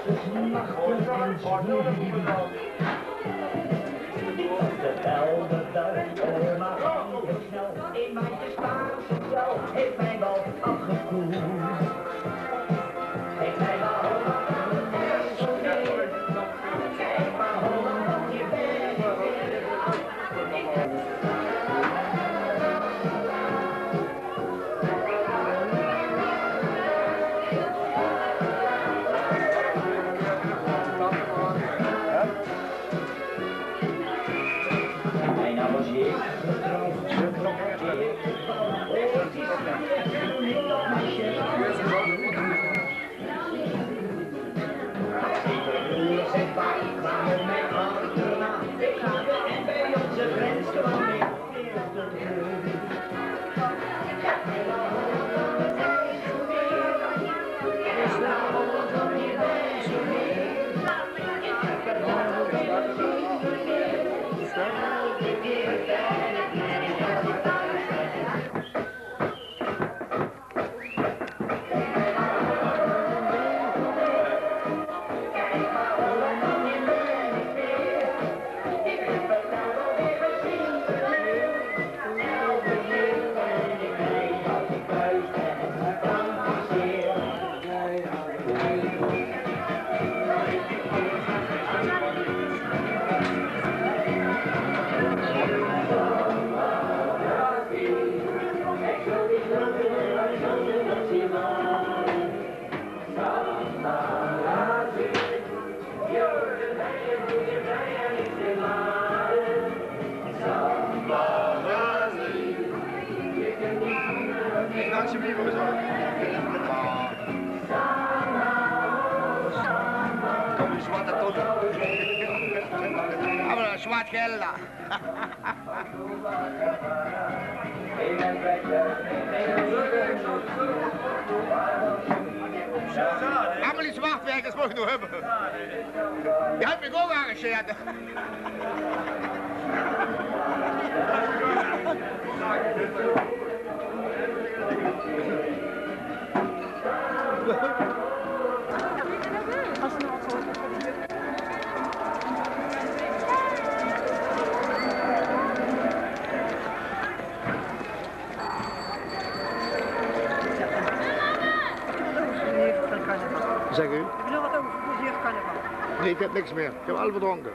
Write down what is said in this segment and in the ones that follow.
In mijn Spaanse zel heeft mij wel afgekoeld. Heeft mij wel kijk maar Holland, want je bent en nou was ik Zwart gelda. Allemaal die zwartwerkers mogen nog hebben. Die had me ook gearrangeerd. Zeg u? Ik bedoel wat over plezier carnaval. Nee, ik heb niks meer. Ik heb al verdronken.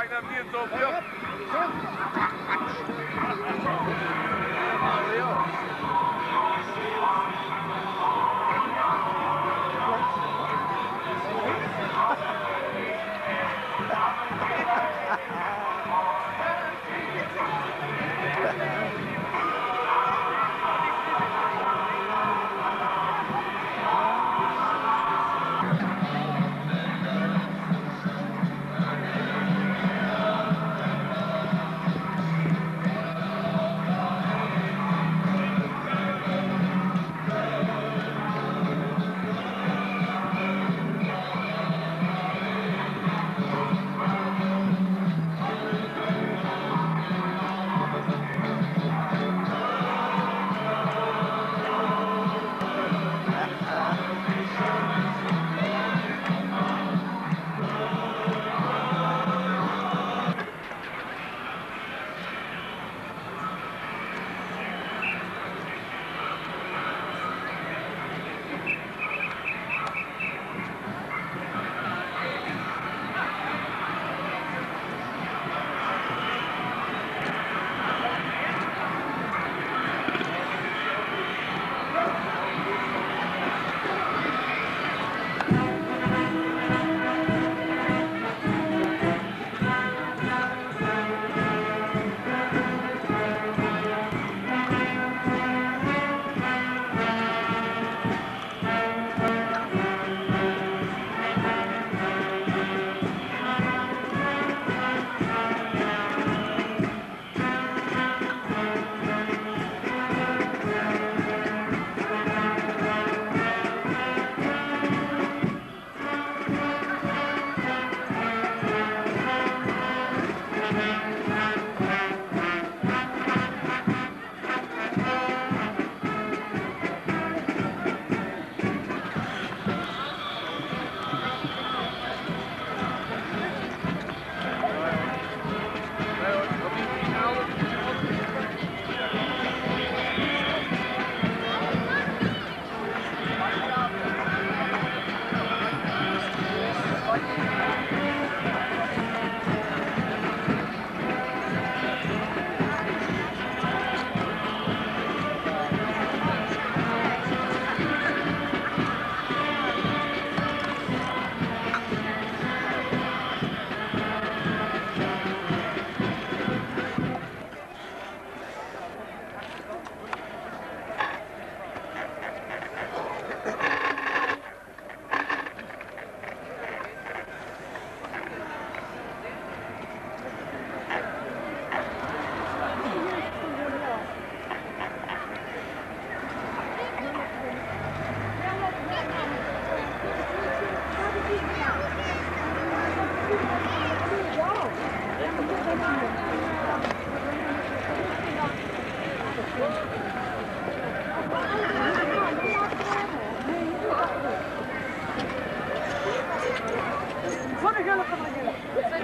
ik dat niet op, joh.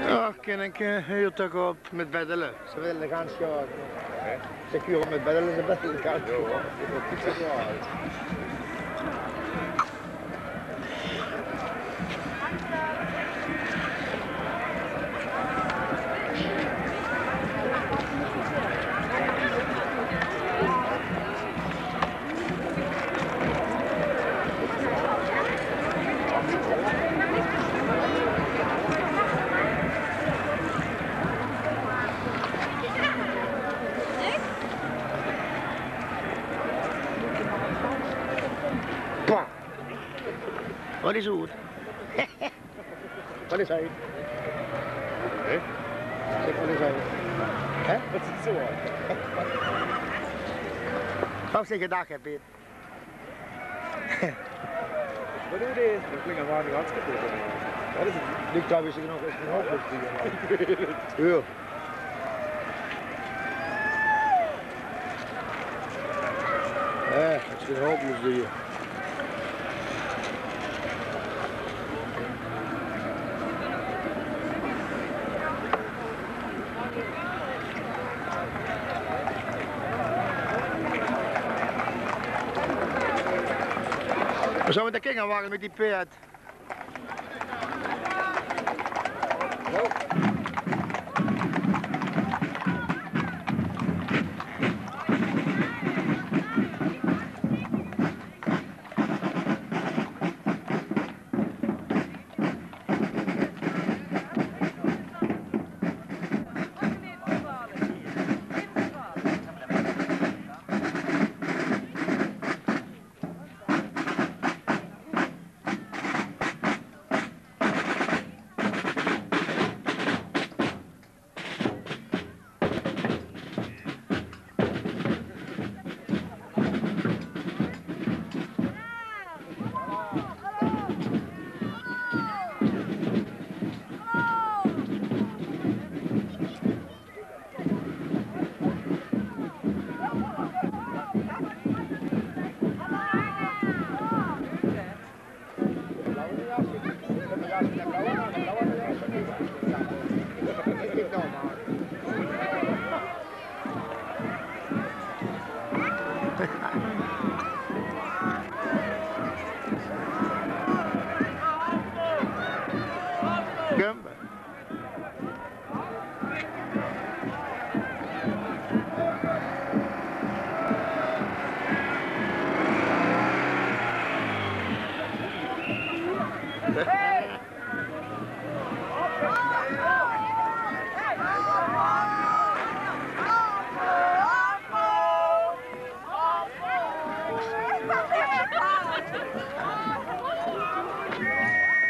Ja, ken ik heel toch op met beddelen. Ze willen gaan scharen. Zeg je op met beddelen, ze beddelen gaan scharen. Wat is goed? Wat is hij? Hé? Zeg, wat is hij? Hè? Dat is zo uit. Of zeg je dag, hè, Piet? Wat doe je dit? Dat klinkt maar nu hartstikke goed. Wat is het? Ligt daar weer nog eens een hoofdlucht hier. Ja. Het is een hoofdlucht hier. We zouden met de king waren met die peert. Kumbe.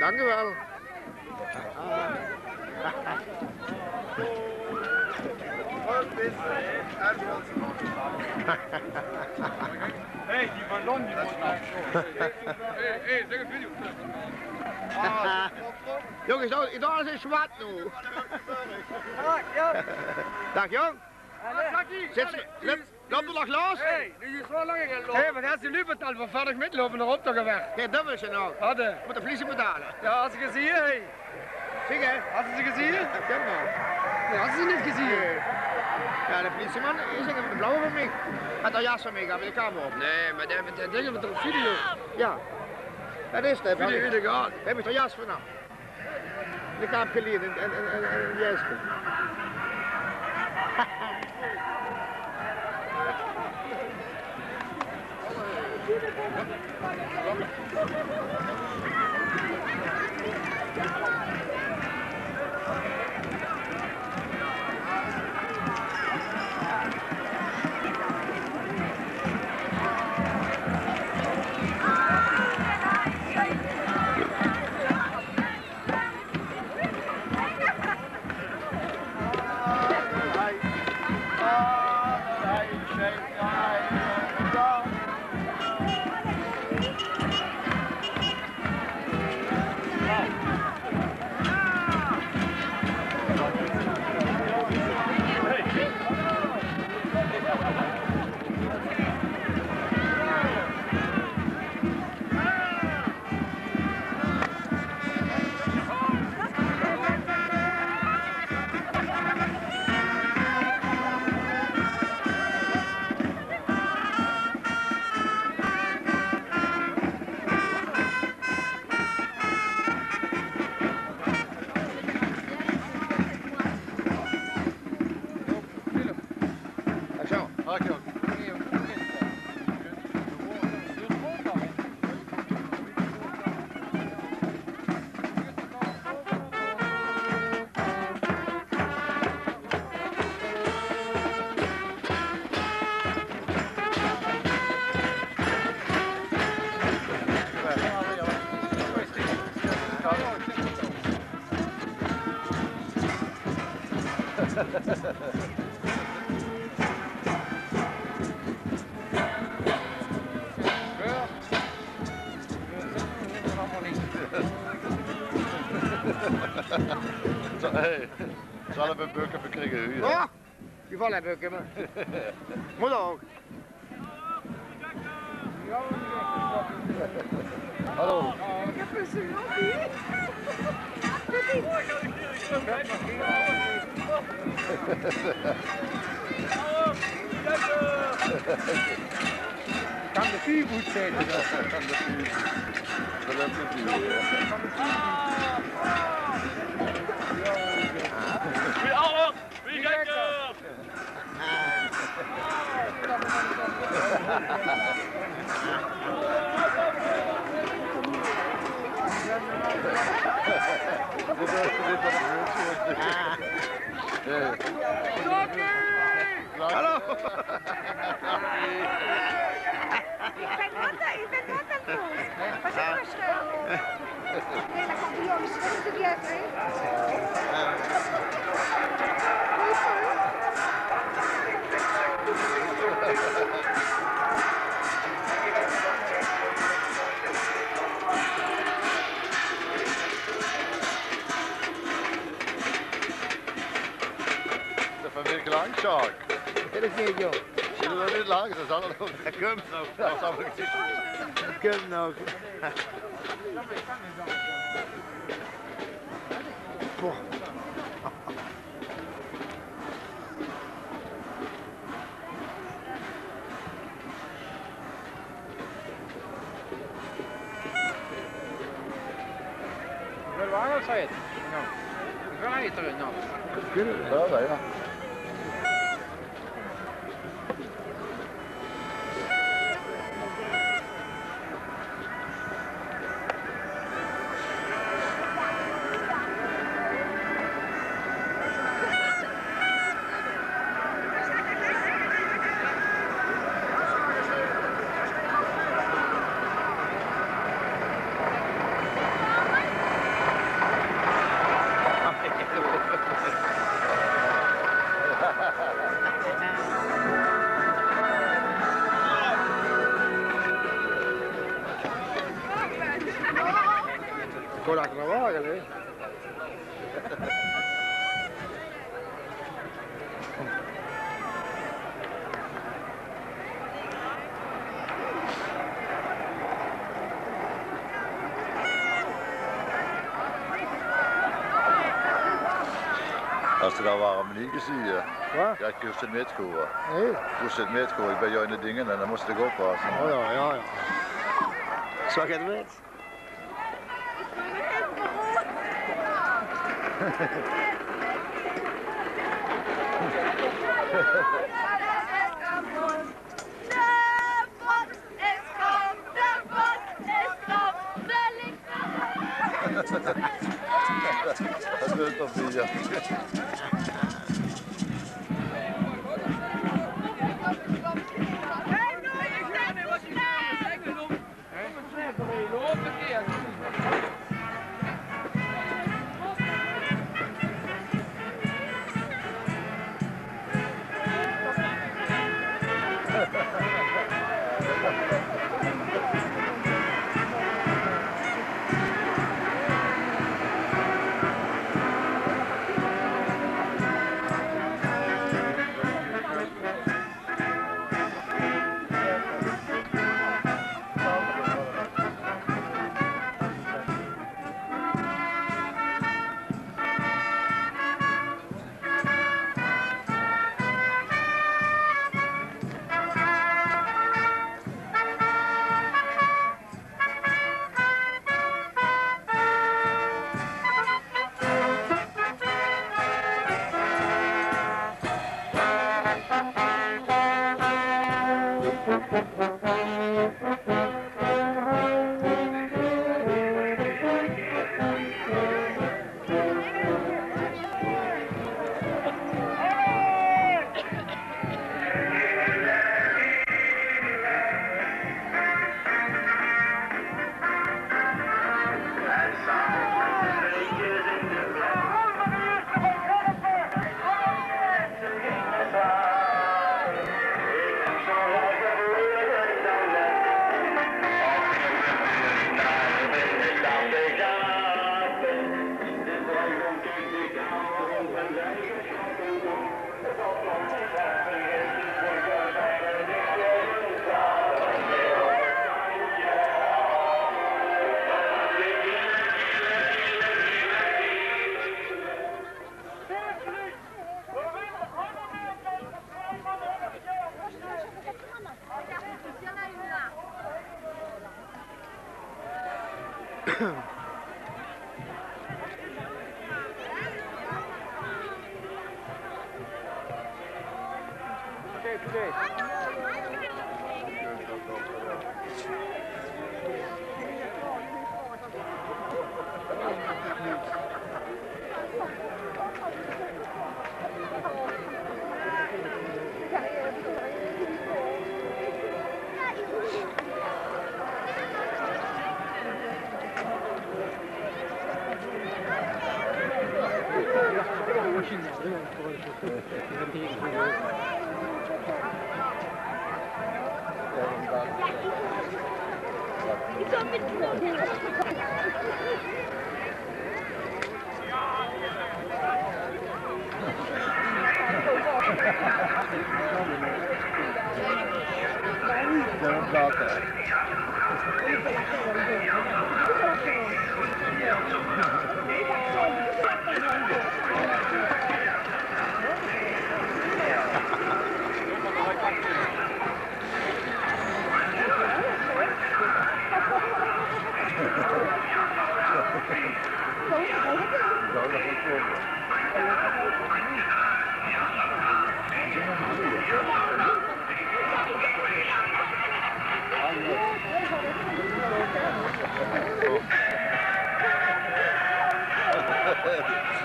Dank u wel. Hey, die ballon die moet naar Hey, zeg een video. Jongens, daar is zwart nu. Dag jong. Loop er nog los? Hey, die is zo lang gelopen. Hé, wat heeft die nu betaald voor vaardig metlopen naar Optogen weg? Geen dubbeltje nog. Hadden. Moet de politie betalen. Ja, had ze gezien, hé. Zie je? Had ze gezien? Ja, ken nog. Nee, had ze niet gezien. Ja, de politieman is met de blauwe van mij. Had al jas van mij, gaat met de kamer op. Nee, maar die met die dingen met de video. Ja. Dat is het. Video illegaal. Heb je toch jas vanaf? De kamer geleerd en jasje. Hey, zal even een bukken bekriegen. Ja, die vallen hebben ik maar. Moet ook. Hallo. Ik heb een snoepie. Kan de viervoet zitten. Dat lukt het niet. Wie alles? Wie kijkt er? Hallo. Ik ben wat aan het doen. Was het maar schuil? Nee, dan komt de jongens er niet uit, hè? Dat is een week lang, Shark. Dat is niet joh. Zie je dat niet lang? Dat is allemaal nog. Dat komt nog. Dat is allemaal niet. Dat komt nog. Boah. waar altijd. Nou, draait er nog. Ja, dat ja. Kon achter een wagen, hè? Als je daar warm niet gezien, ja. Wat? Ja, ik moest het metkoeren. Nee? Ik moest het metkoeren, ik ben jou in de dingen en dan moest ik oppassen. Oh ja, ja, ja. Zag je het met? Dat wil toch niet, ja.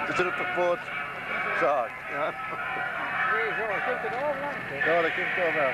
Het zit op de poort. Zaak. Ja. Nee, zo, dat komt er al langs. Ja, dat komt wel wel.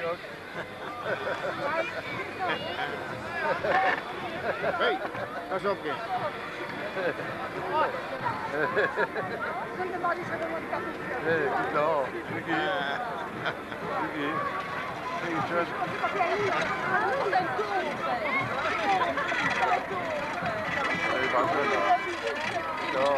ook. Hé, pas op, kind. Nee, niet al. Kijk hier. Kijk hier. Kijk eens, Jess. Nee, wacht even. Zo.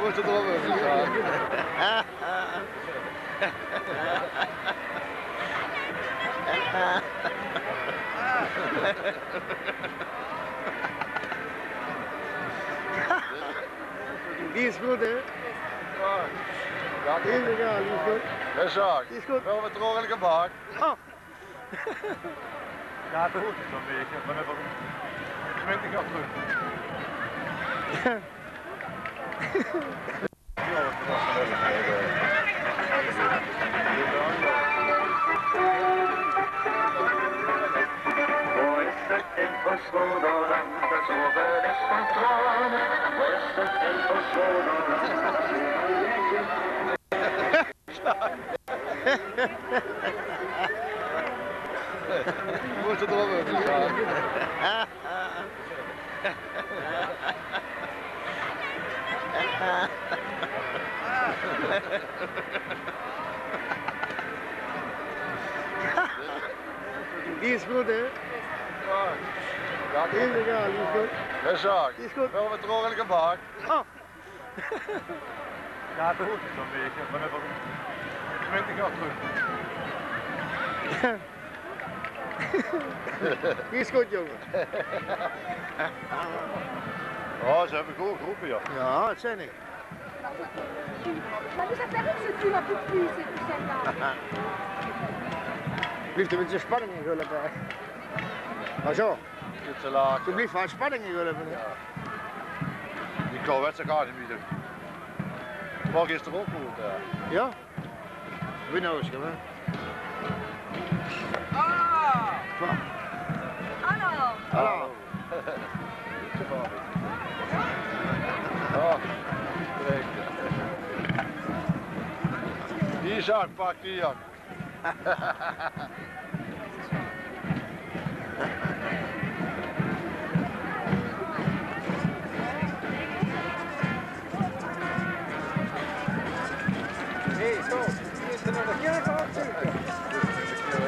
Moet het erop gaan. Die is goed, hè? Ja, Die is egal, die is goed. dat is zaak. Die is goed. Wel met drooglijke bak. Oh. Ja, het goed is zo'n beetje. Maar even 20 jaar terug. Moet het erop gaan. Die is goed, hè? Ja, Die is egal, die is goed. dat is zaak. Die is goed. Wel met drooglijke bak. Oh. Ja, het goed is zo'n beetje. Maar even 20 jaar terug. Die is goed, jongen. Oh, ze hebben goed geroepen, ja. Ja, dat zijn ik. Maar dus dat is het toen op de vuur zit, celle-là. Blijft een beetje spanning in gullen bij. Maar zo, Dit te laag. er blijft van spanning in gullen. Die kan wedstrijd gaat niet meer. Morgen is er ook goed. Ja? Wie nou eens, hè? Hallo. Hallo. Oh, kijk. Die zak, pak die jak. Hé, zo. Hier is er nog een keer gehad, zeker.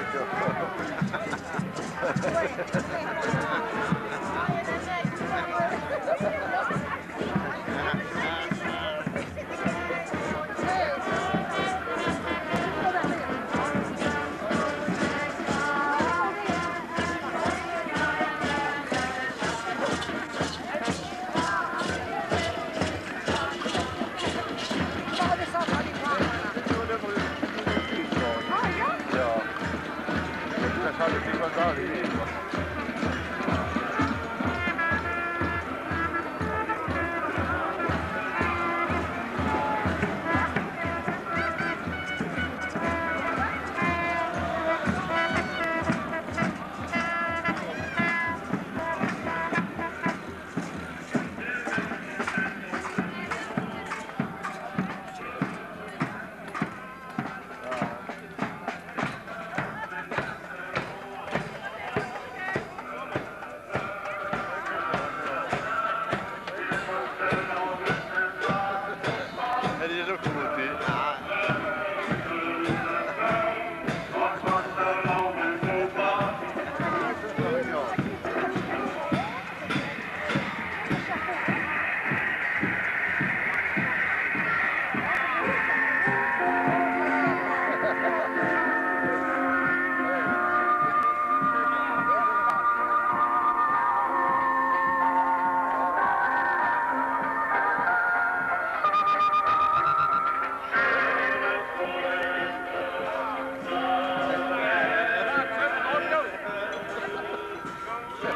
Ja,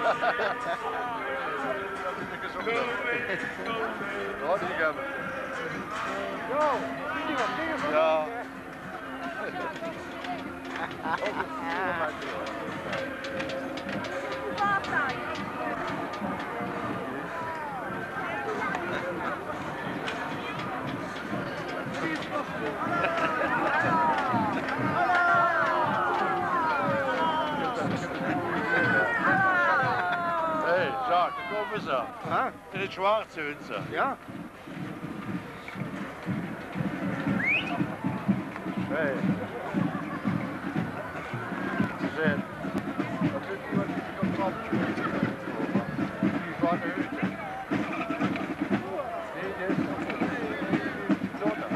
die gaan we. Ja. Hey, Jacques, kom eens aan. Huh? In het zwart zijn ze. Ja. Hey. Ze zijn. Wat zit je met die contractje? Die van de hut. Nee, dit is Donna.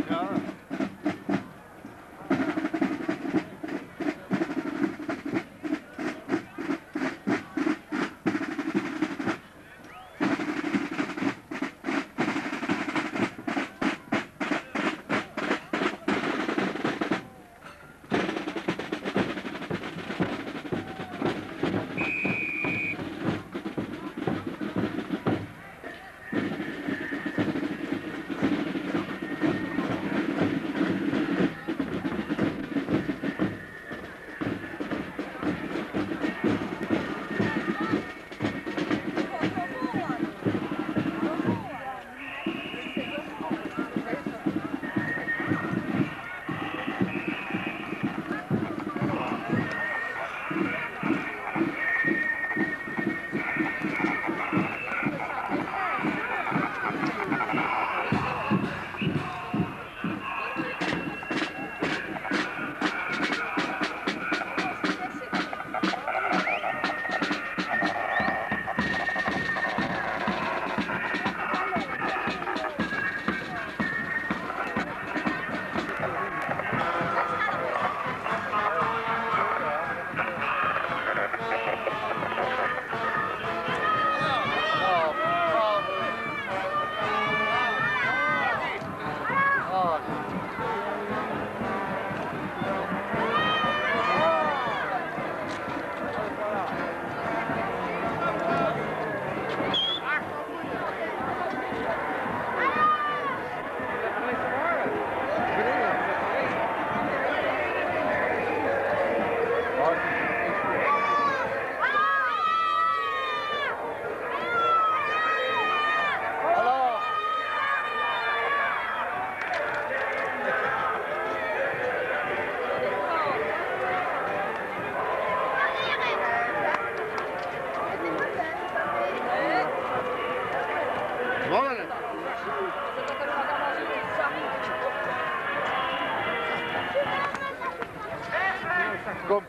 Ja. Kom.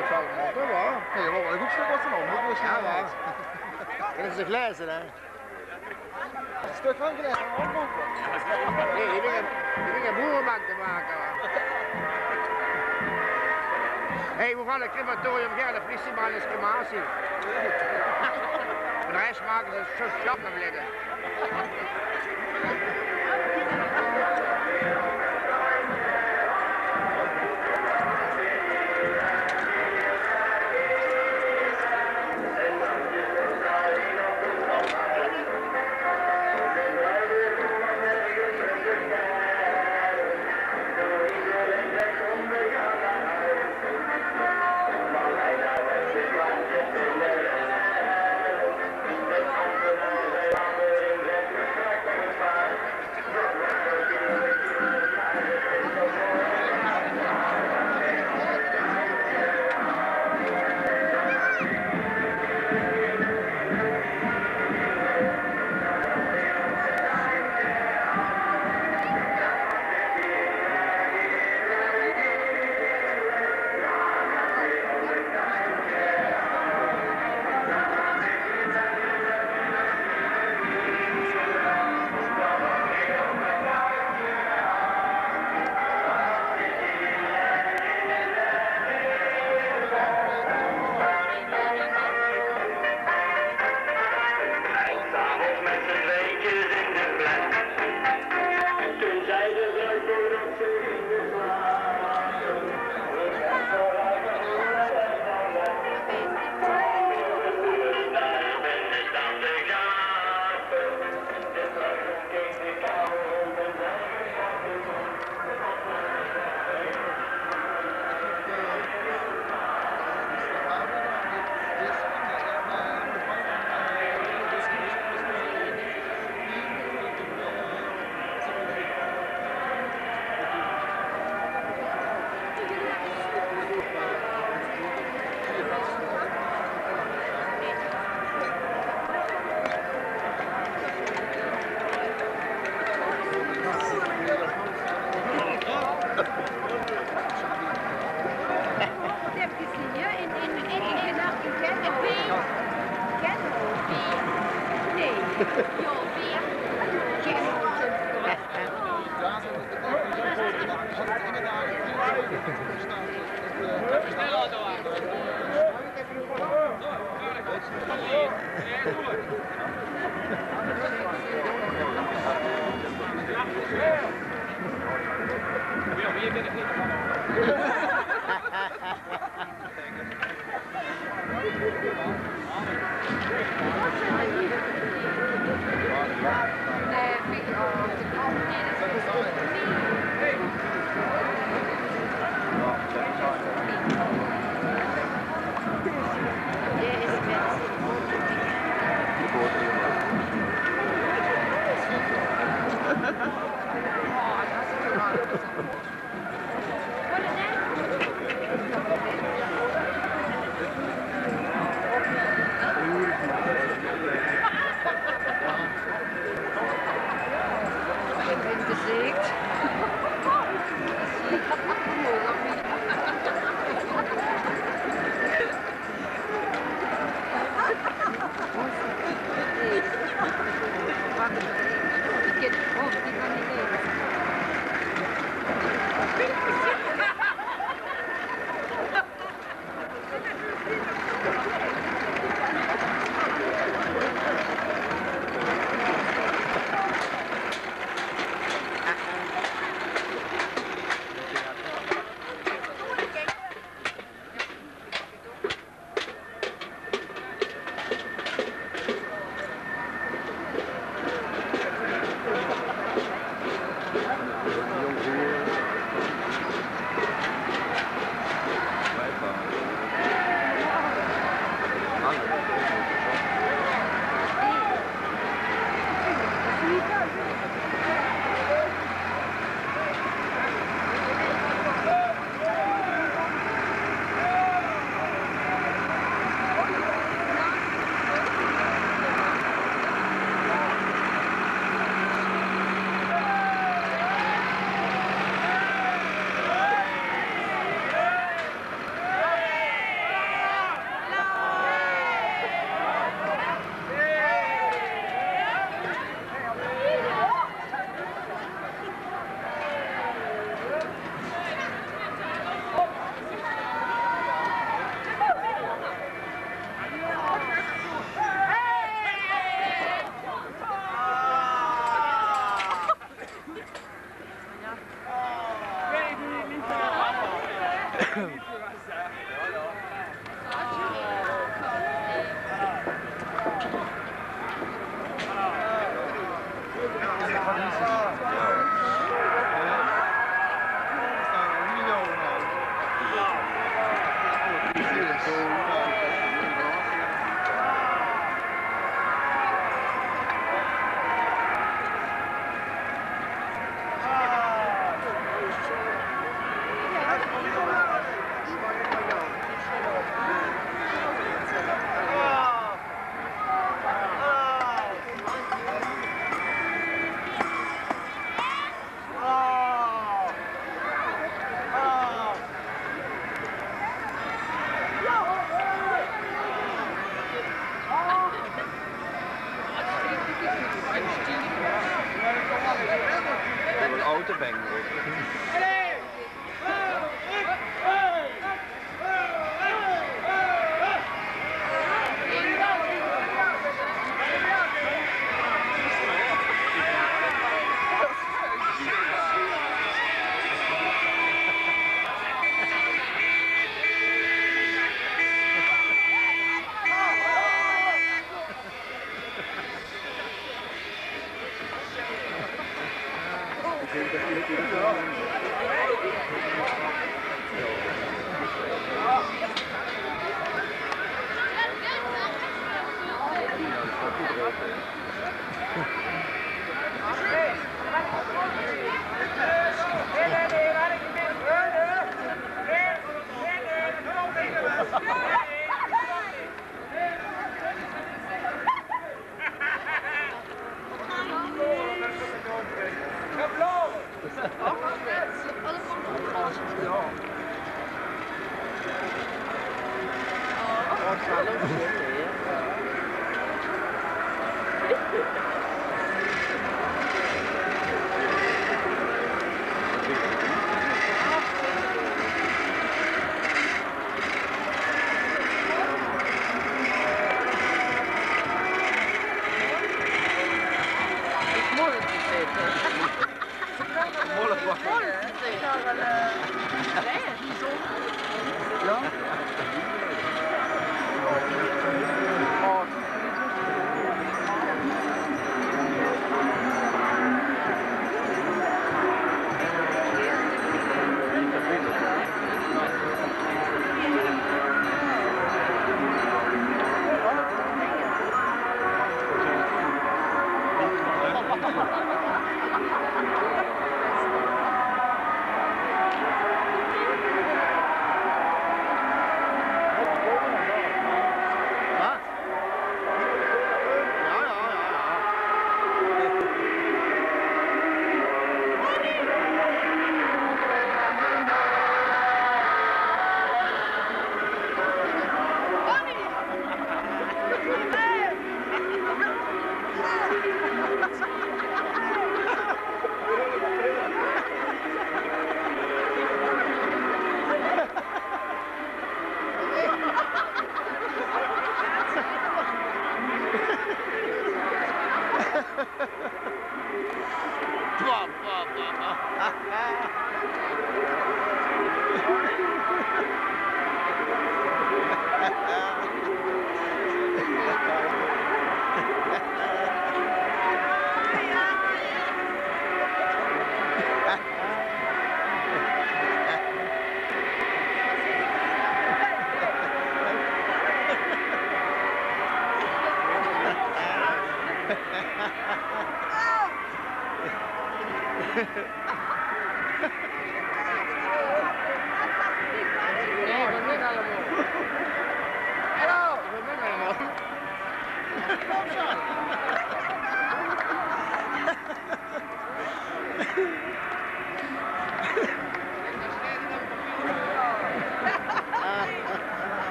het zal moeten wel. Nee, maar wel een goed stuk wat ze nog moet dus Ja, wel. Dat is de glazen, hè? Een stuk van gelijk aan oplopen. Nee, die dingen boerenbank te maken. Hé, we gaan het crematorium gaan, de politieman is crematie. De rest maken ze zo slap naar liggen.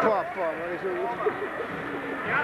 Pappa, maar dat is zo goed. Ja,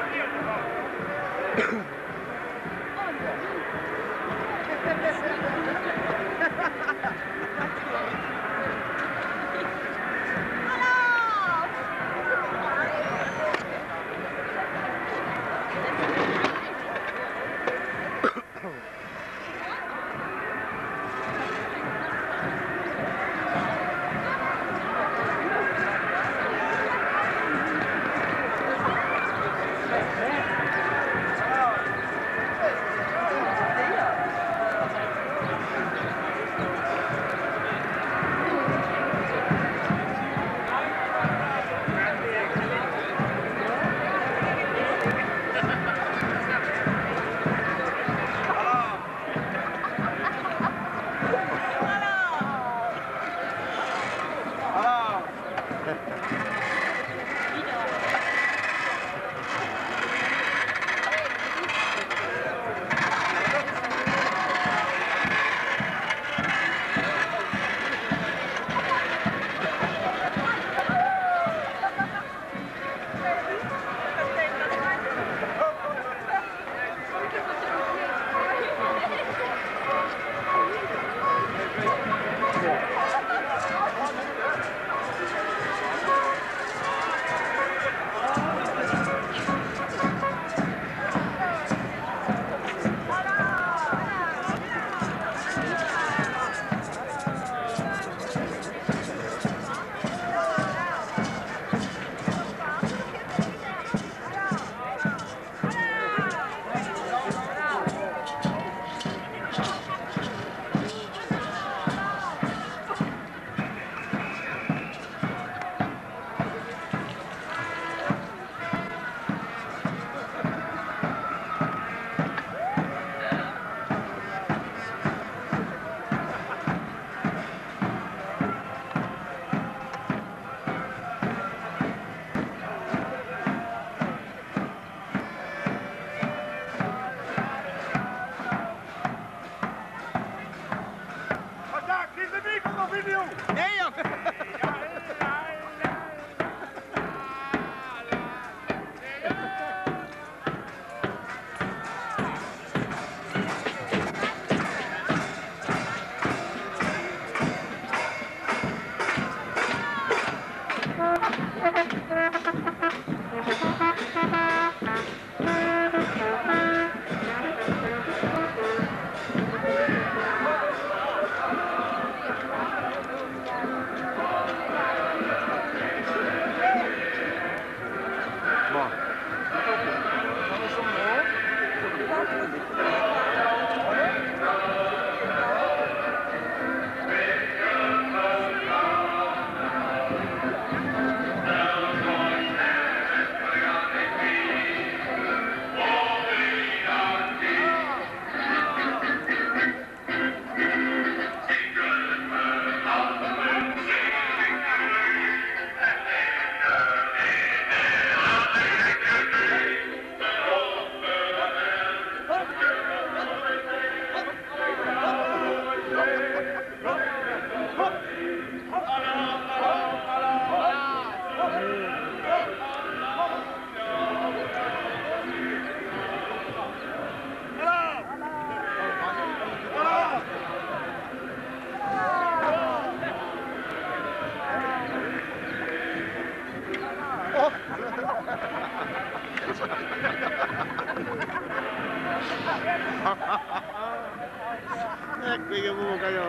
Bigyan mo kayo.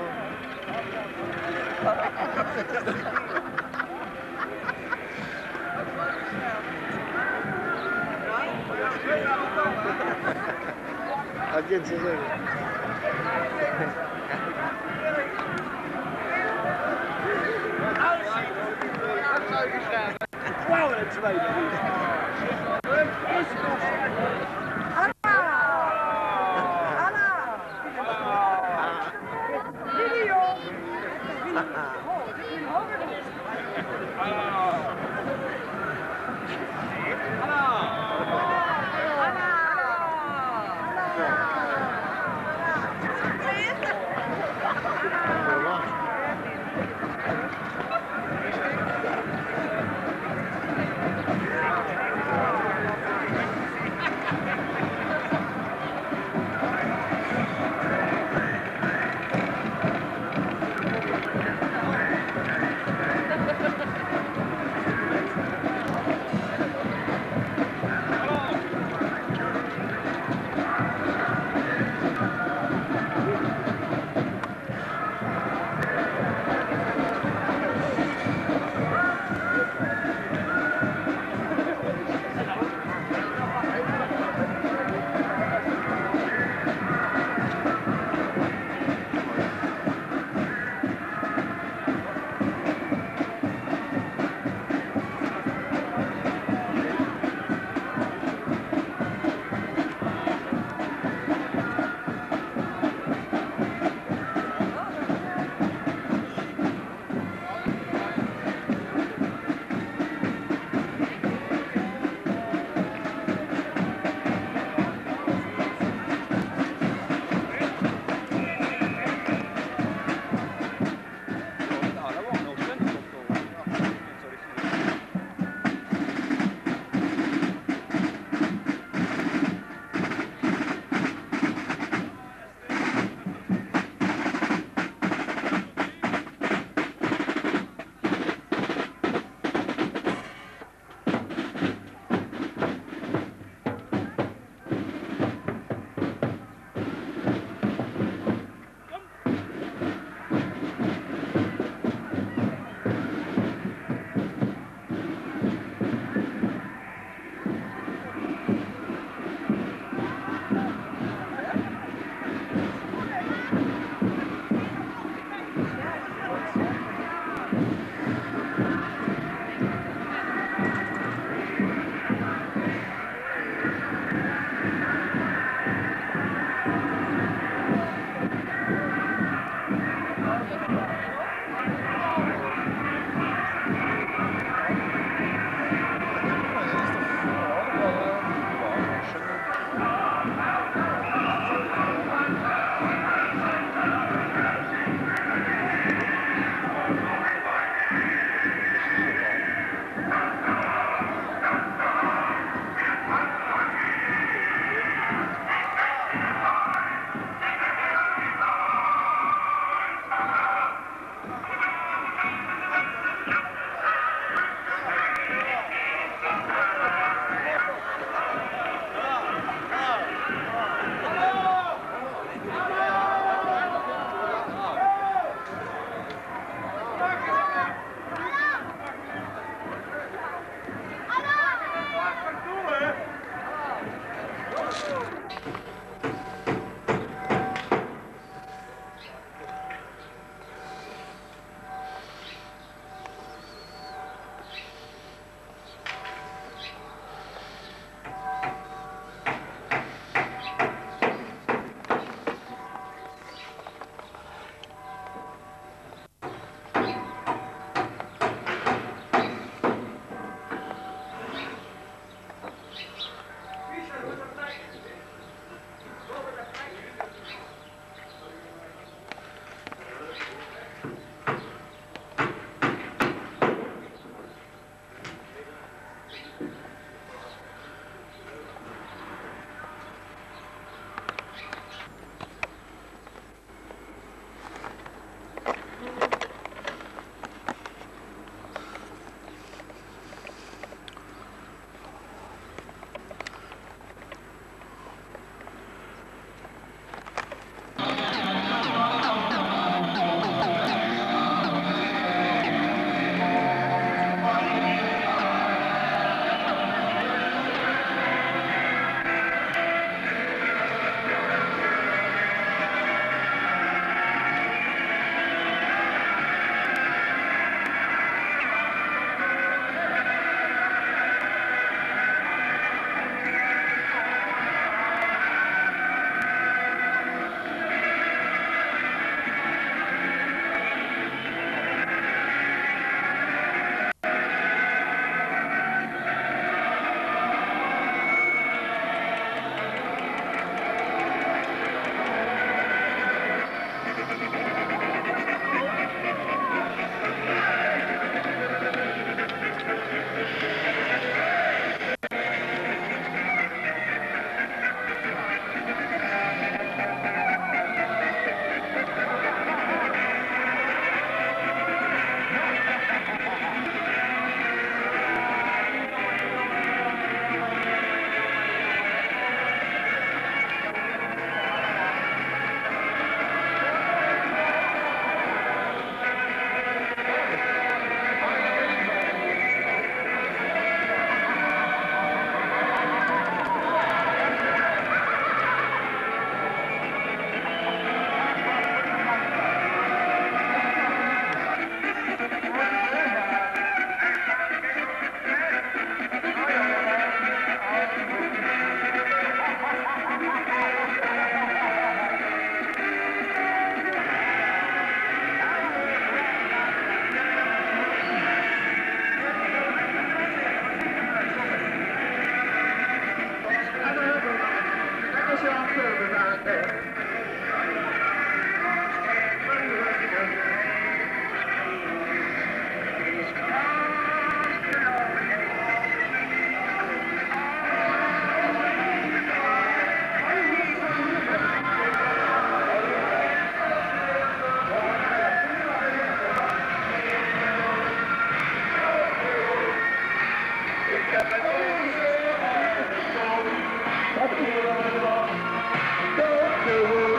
Again, sir. Wow, that's Go to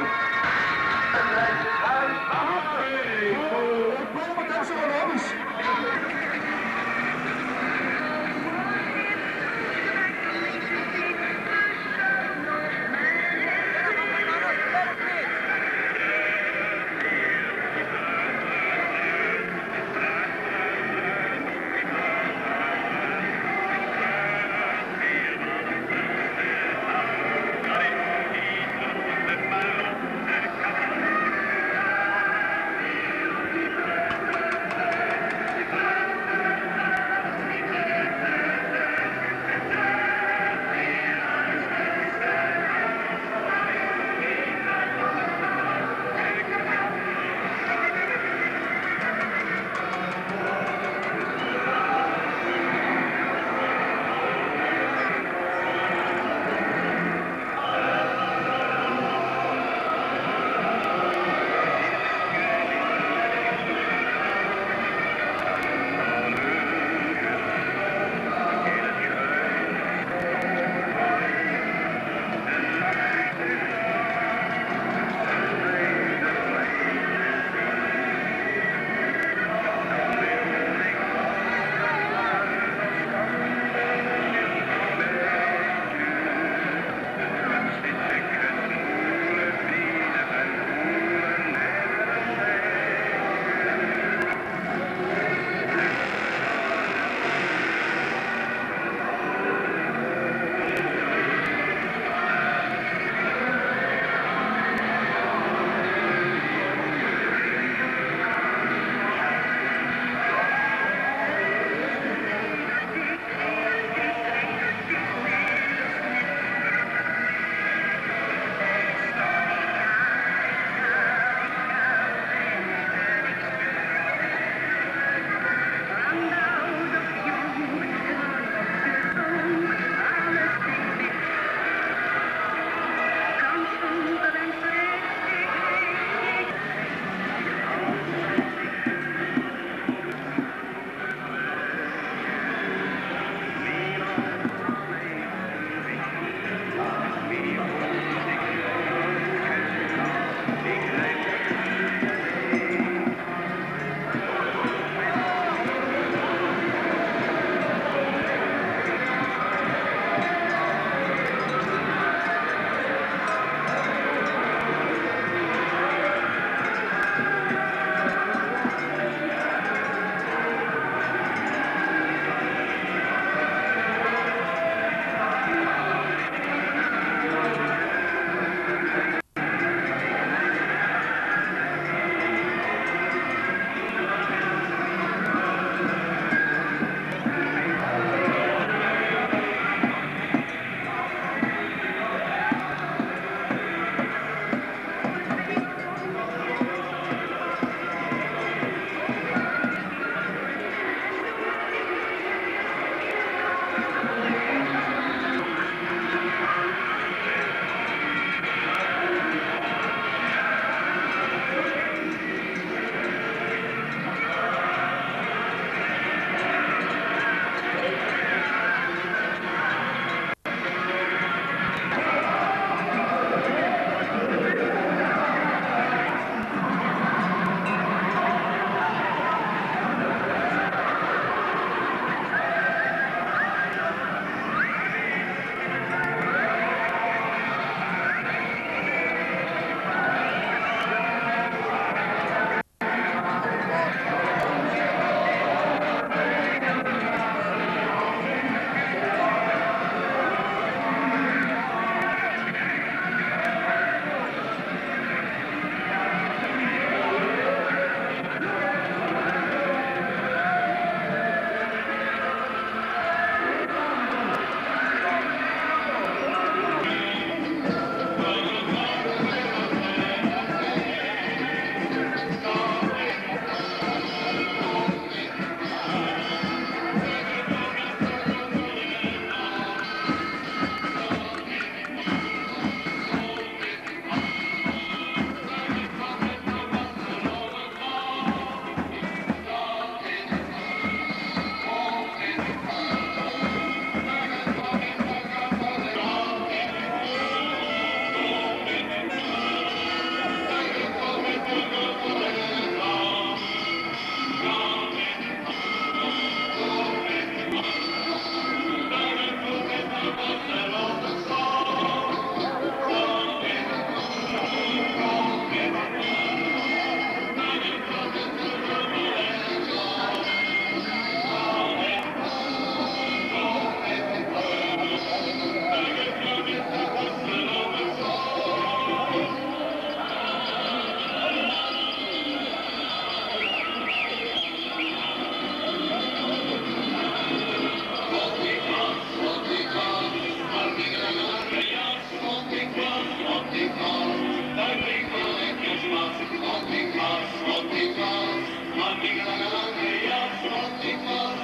die lange jas, wat ik was,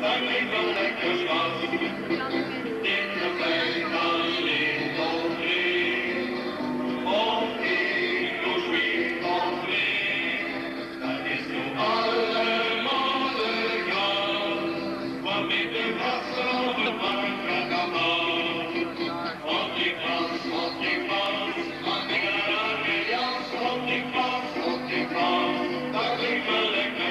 daar bleef wel lekker was. In de vrijdag ligt of drie, of ik doe zwiet of drie. Dat is nu allemaal de gas, wat met de vassen op de bank gaat aan. Wat ik was, wat ik was, wat ik lange jas, wat ik was, daar bleef wel lekker.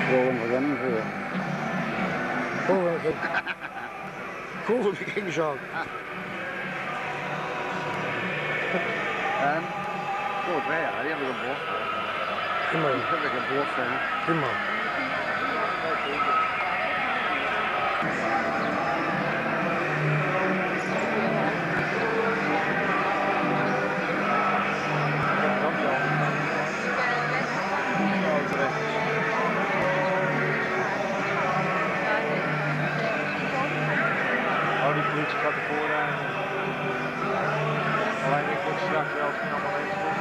Gewoon beginnen voor. Goed, ik ging zo. En? Goed, wij, ja, die hebben een borst. Prima. Die hebben een borst, hè. Prima. Oh, die politie gaat ervoor rijden. Alleen ik word straks wel snel maar even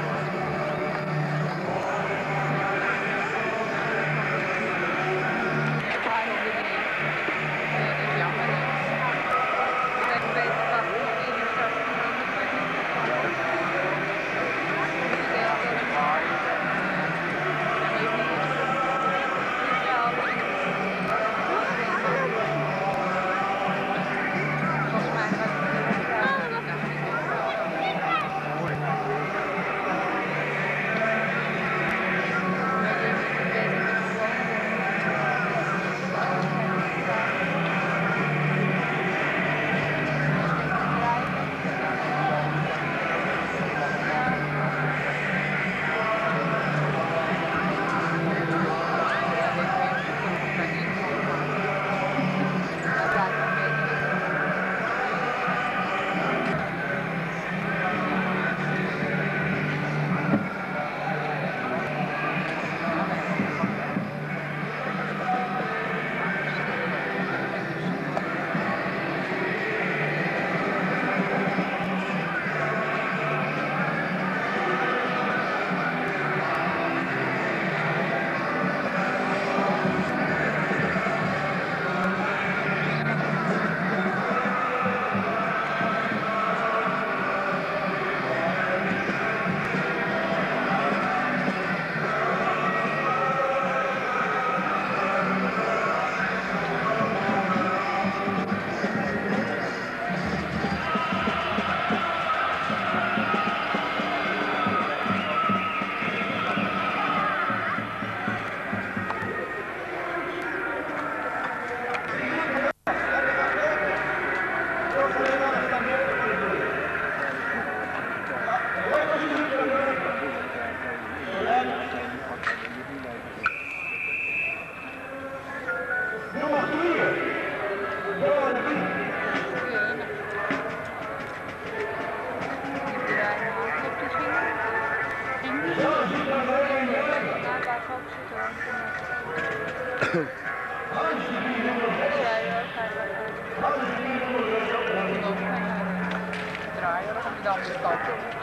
draaien, dan kom je de andere kant op.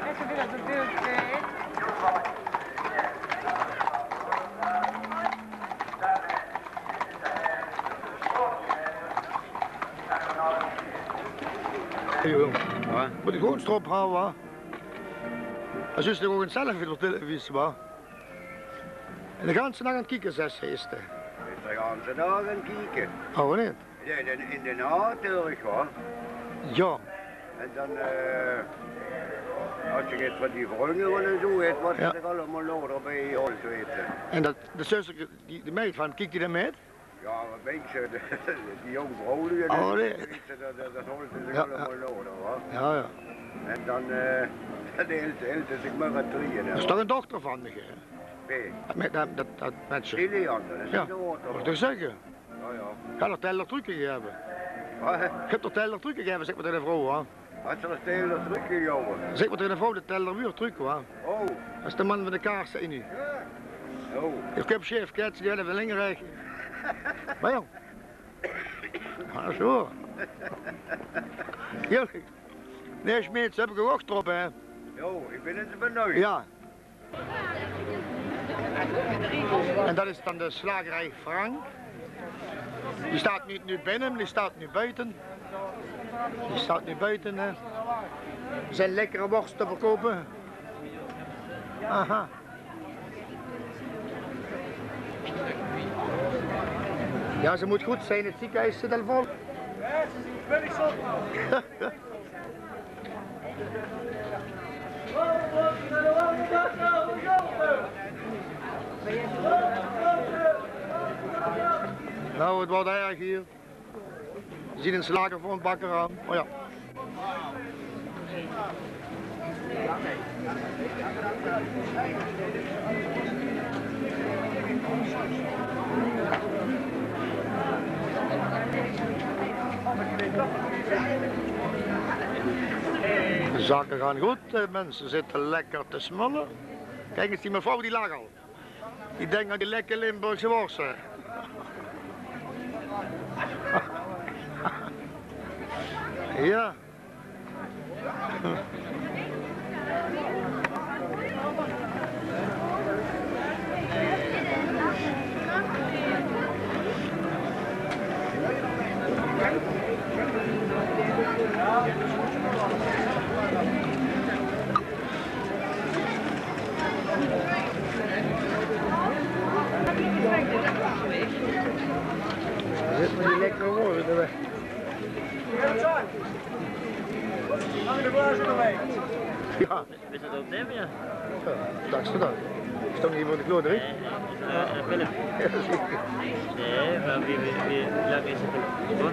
Even weer de beurt. Ja. Moet ik gewoon strop houden, hoor. Als je gewoon zelf weer op televisie, hoor. En de ganse dag aan het kijken, zes geesten. De ganze dag aan het kijken. Oh, niet? Ja, in Den Haag terug, hoor. Ja. En dan, als je het van die verhongeren en zo hebt, wat Ja. er allemaal nodig bij je hoort weten. En dat, de zus, de meid van, kijk je daar met? Ja, wat mensen, die jonge vrouwen, Oh, nee. dat hoort zich Ja, allemaal nodig, hoor. Ja, ja. En dan, de hele zich maar aan drieën. Er is toch een dochter van, hè? Nee, Dat mensen. Lilian, dat is Ja, een dochter. moet ik zeggen. Ja, ja. Ga nog teller trucken geven. Wat? Ik heb toch teller trucken geven, zeg maar tegen de vrouw, hoor. Wat is er stelen drukken, jongen? Zeg maar tegen de vrouw, de teller weer trucken, hoor. Oh, Dat is de man met de kaarsen in nu. oh. Ik heb chef, kijk, die hebben een linkerrijk. Maar jong. Ja, zo. Ja, nee, Schmidt, heb ik er ook erop, hè. Jo, ik ben het benieuwd. Ja. En dat is dan de slagerij Frank. Die staat niet nu binnen, die staat nu buiten. Die staat nu buiten. Er zijn lekkere worst te verkopen. Aha. Ja, ze moet goed zijn, het ziekenhuis zit al vol. Nou, het wordt erg hier. Je ziet een slager voor een bakker aan. Oh ja. De zaken gaan goed, mensen zitten lekker te smullen. Kijk eens, die mevrouw die lag al. Die denkt aan die lekker Limburgse worsten. Ja. Zit maar die lekkere worsten erbij. Ja. Is het ook nemen, ja? Straks gedaan. Is toch niet voor de kloot, hè? Philip. Nee, maar wie lang is het gewoon?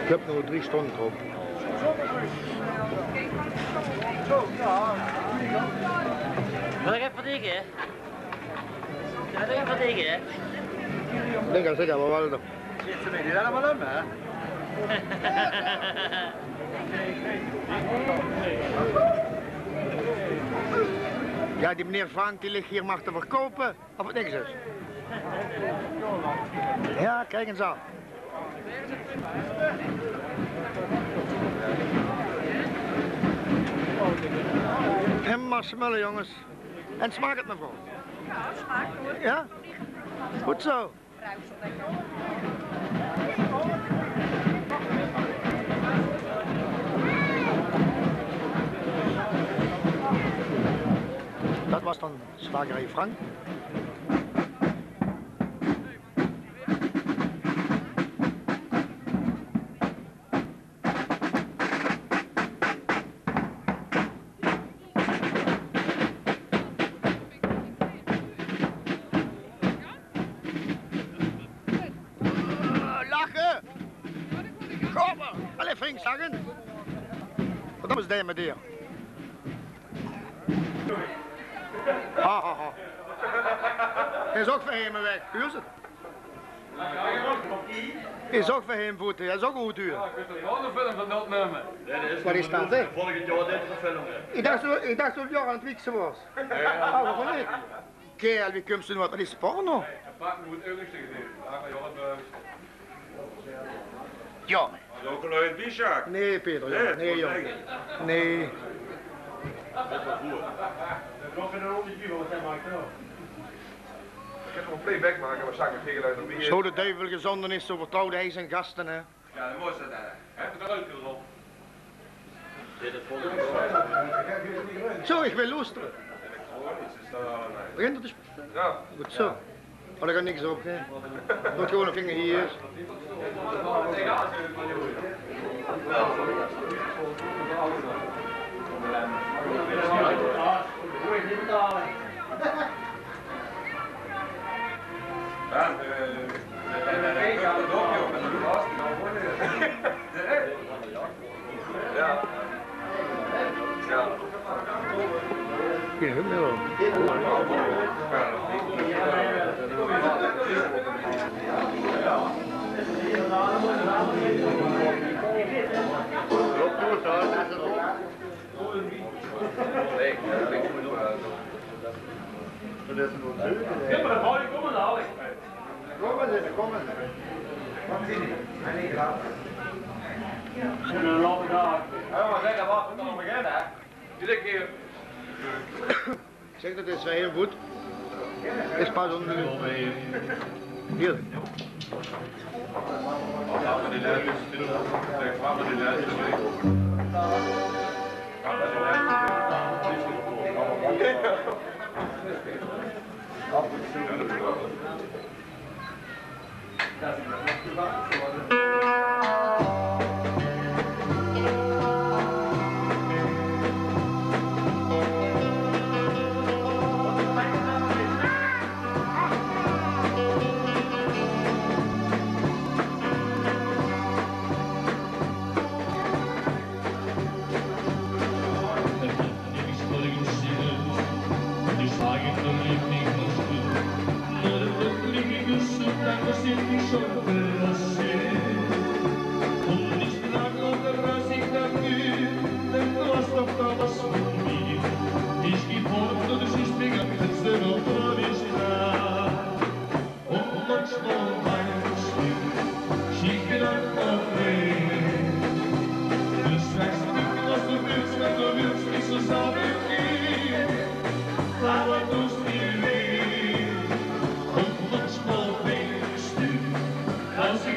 Ik heb nog 3 stonden erop. Wil ik even tegen, hè? Ja, ik even tegen, hè? Ik denk dat ze dat wel doen. Zitten we niet allemaal om, hè? Ja, die meneer Frank die ligt hier maar te verkopen. Of het niks is. Ja, kijk eens aan. Helemaal smullen, jongens. En smaakt het, mevrouw? Ja, smaakt hoor. Ja? Goed zo. Ruikt zo lekker. Dat was dan slagerij Frank. Lachen! Komen! Allee, Frank, zeggen! Wat is dat met die? Ha ha ha. Hij is ook van hem weg. Hoe is het? Is ook voor hem voeten, dat is ook een goed uur. Ja, ik weet het wel, een film van dat nummer. Wat is dat, hè? Volgend jaar dit gefilmd. Ik dacht dat het jaar aan het wieksen was. Oh, wat niet? Kerel, wie komt ze nu wat? Dat is porno. Een pak moet eerlijkste gezien. Ja. Is ook een luid biesjak. Nee, Peter, ja. Nee, joh. Nee. Ik heb nog een playback maken, maar zag ik geen geluid op wie. Zo de duivel gezonden is, zo vertrouwde hij zijn gasten, hè. Ja, dat was het. Heb je eruit gerold? Zo, ik wil luisteren. Begint het te spelen? Ja. Goed zo. Maar er gaat niks op, hè. Doe gewoon een vinger hier. Ja. Ja. Ja, wel. Zeg dat is heel goed. Is pas onder de hier. Als ik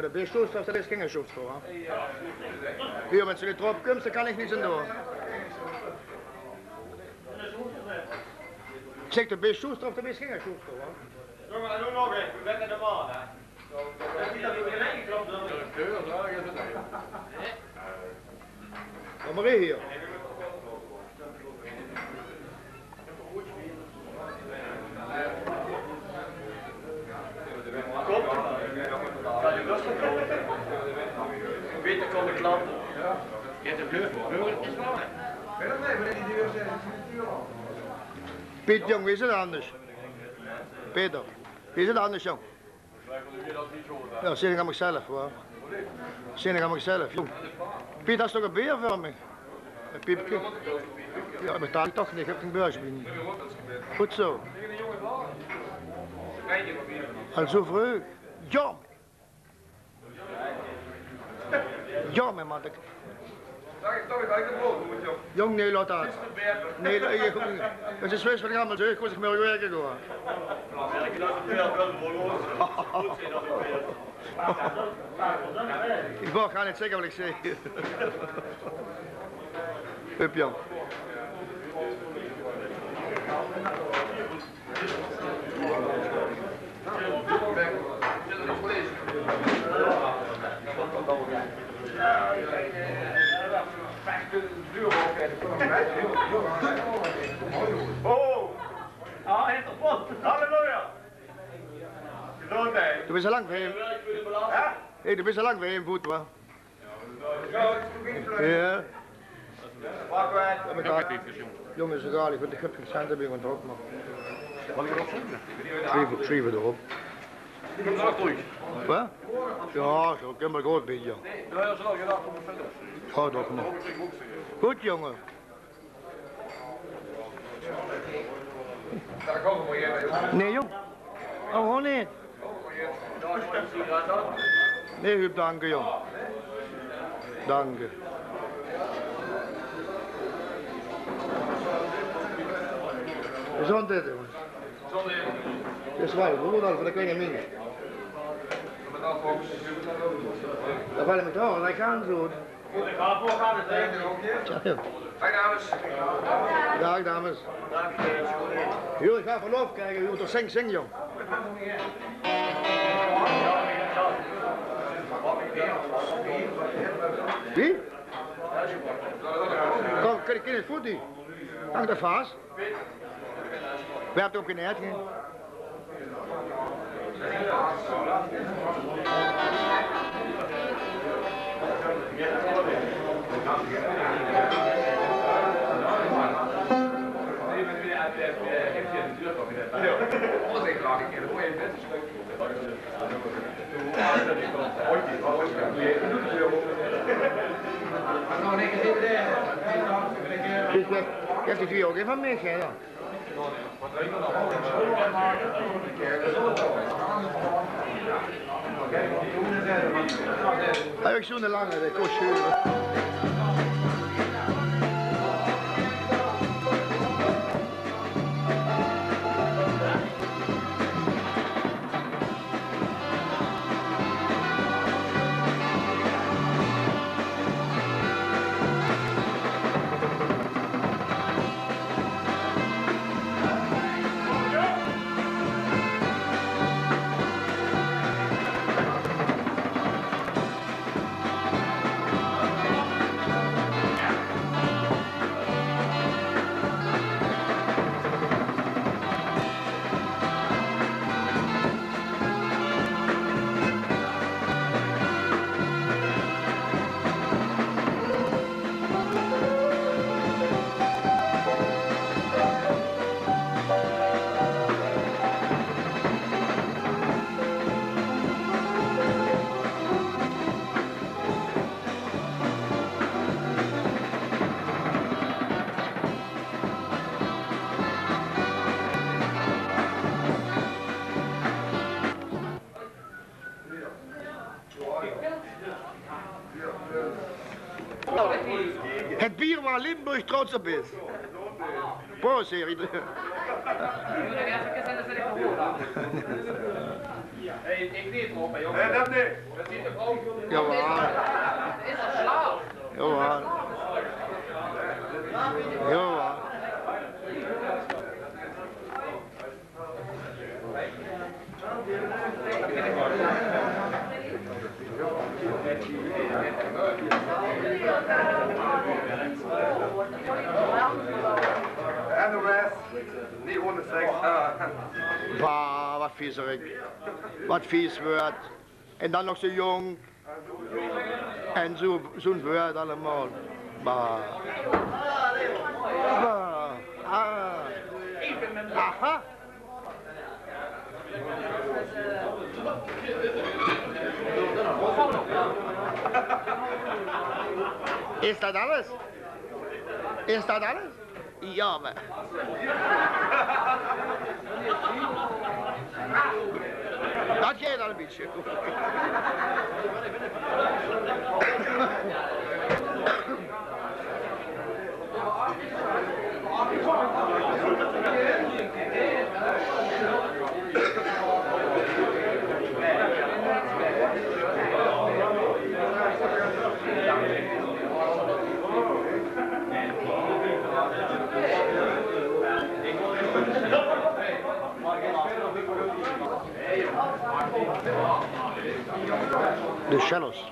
Ja, de beeststoelstraf, dat is geen schuldschool. Hier, wenn du nicht drauf kommst, dann kann ich nichts doen. Ik zeg, de beeststoelstraf, dat is geen schuldschool. Jongen, doe nog eens. We zetten hem aan, hè. Kom maar hier. Kan je rustig komen? Beter komen klanten. Je hebt een blur voor. Is waar. Piet, jong, wie is het anders? Peter, wie is het anders, jong? Ja, zin ik aan mezelf, hoor. Zin ik aan mezelf, jong. Piet, dat is toch een beer voor me? Een piepje? Ja, betaal ik toch niet, ik heb geen beursbediening. Goed zo. Al zo vroeg. Ja. Ja, mijn man. Jong, nee, laat dat. Nee, ik ga niet. Als je zweet van de gammel zeg, moet ik meer werken gaan. Ik mag gaan niet zeggen wat ik zeg. Hup, Jan. Oh! Ah, helt kapot! Halleluja! Gezondheid! Du bist ja lang voor hem. Hé, du bist ja lang voor hem, voet, wa? Ja. Jongens, egal, ik vind de gip gezegd hebben, ik erop, maar... Wat ik erop zetten? Schrijven erop. Ik heb het goed. Wat? Ja, zo, ik heb maar goed een beetje. Ja, dat is wel gedaan voor mijn verder. Ga toch maar. Goed, jongen. Daar komen we hier, jongen. Nee, jong. Oh, gewoon niet. Nee, Huub, dank je, jong. Dank je. Gezondheid, jongens. Dat is waar, hoe dan, voor de kleine min. Dat val ik met horen, dat gaan zo. Ik ga voorgaan, het is Ja. Dag dames. Dag dames. Jo, ik ga verlof krijgen, je moet toch zing, jong. Wie? Kom, kan ik in het voet niet? Hangt er vast? We hebben ook geen net, hè? Ik heb die twee ook even mee, hè? Heb ik zo'n lange, dat kost je. Het bier waar Limburg trots op is. Poserie. Moet ik even zeggen dat ik gehoord heb. Ik weet het op, jongen. Nee, dat niet. Dat ziet er ook. Jawel. Het is een slaaf. Jawel. Jawel. En de rest, niet 106. Bah, wat viezerik. Wat vies wordt. En dan nog zo jong. En zo'n woord allemaal. Bah. Bah. Ah. Aha. Is dat alles? Is dat alles? Ja, maar. Dat jij dan een beetje. De cellos.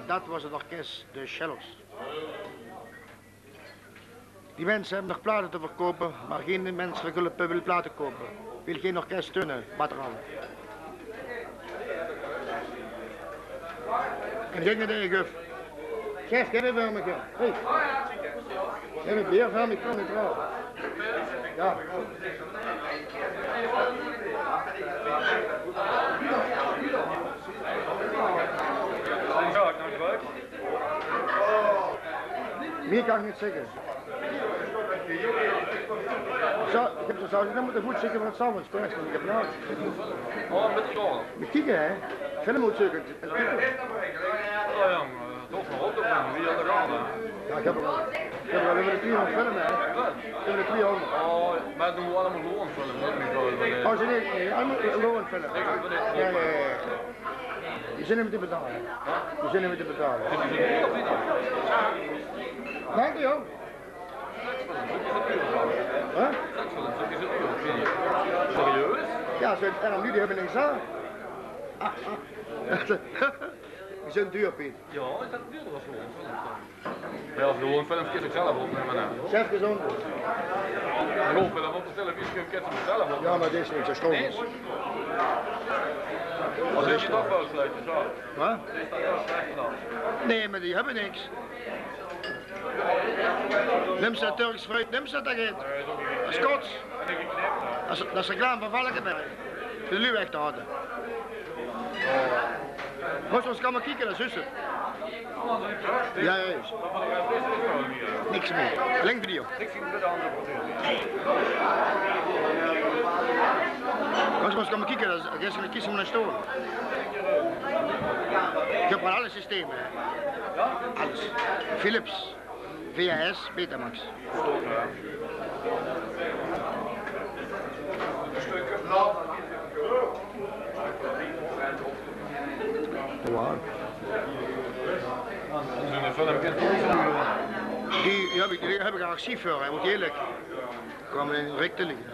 Dat was het orkest De Cellos. Die mensen hebben nog platen te verkopen, maar geen mensen willen platen kopen. Wil geen orkest steunen, wat er al. En denk naar de guf. Chef, geef even aan me. Hey. Geef een beer van me, ik kom niet trouw. Ja. Meer kan ik niet zeggen. Ik heb de saus niet met de voet zeker van het salmon, ik heb nou. Oh, met de zon. Met kieken, hè? Film moet zeker. Oh ja, toch nog op te brengen, wie had er aan? Ja, ik heb er wel. We hebben er 300 filmen, hè? We hebben er 200. Oh, maar doen we allemaal gewoon filmen. Oh, ze nee, allemaal gewoon filmen. Ja. Die zijn niet te betalen. Die zijn niet te betalen. Dank je, jong. Huh? Serieus? Ja, ze en nu die hebben niks aan. Die zijn duur, Piet. Ja, ik had duurder als gewoon film. Ja, als gewoon films kies ik zelf opnemen. Zeg gezond. Gewoon film op de televisie kun je zelf opnemen. Ja, maar dit is niks, dat is schoon. Als is je toch wel slecht, zo. Wat? Is dat wel slecht dan? Nee, maar die hebben niks. Neem ze Turks fruit, neem ze dat erin. Dat is kots. Dat is reclame van Valkenberg. De Luweg te houden. Moest ons gaan maar kijken, dat is het. Ja, juist. Niks meer. Link video. Ik zie het andere Moest ons gaan maar kijken, dat is een kiezen van een stoel. Ik heb van alle systemen. Alles. Philips. VHS, Betamax. Wow. Die heb ik een archief voor, hij moet eerlijk. Ik kwam in Rick te liggen.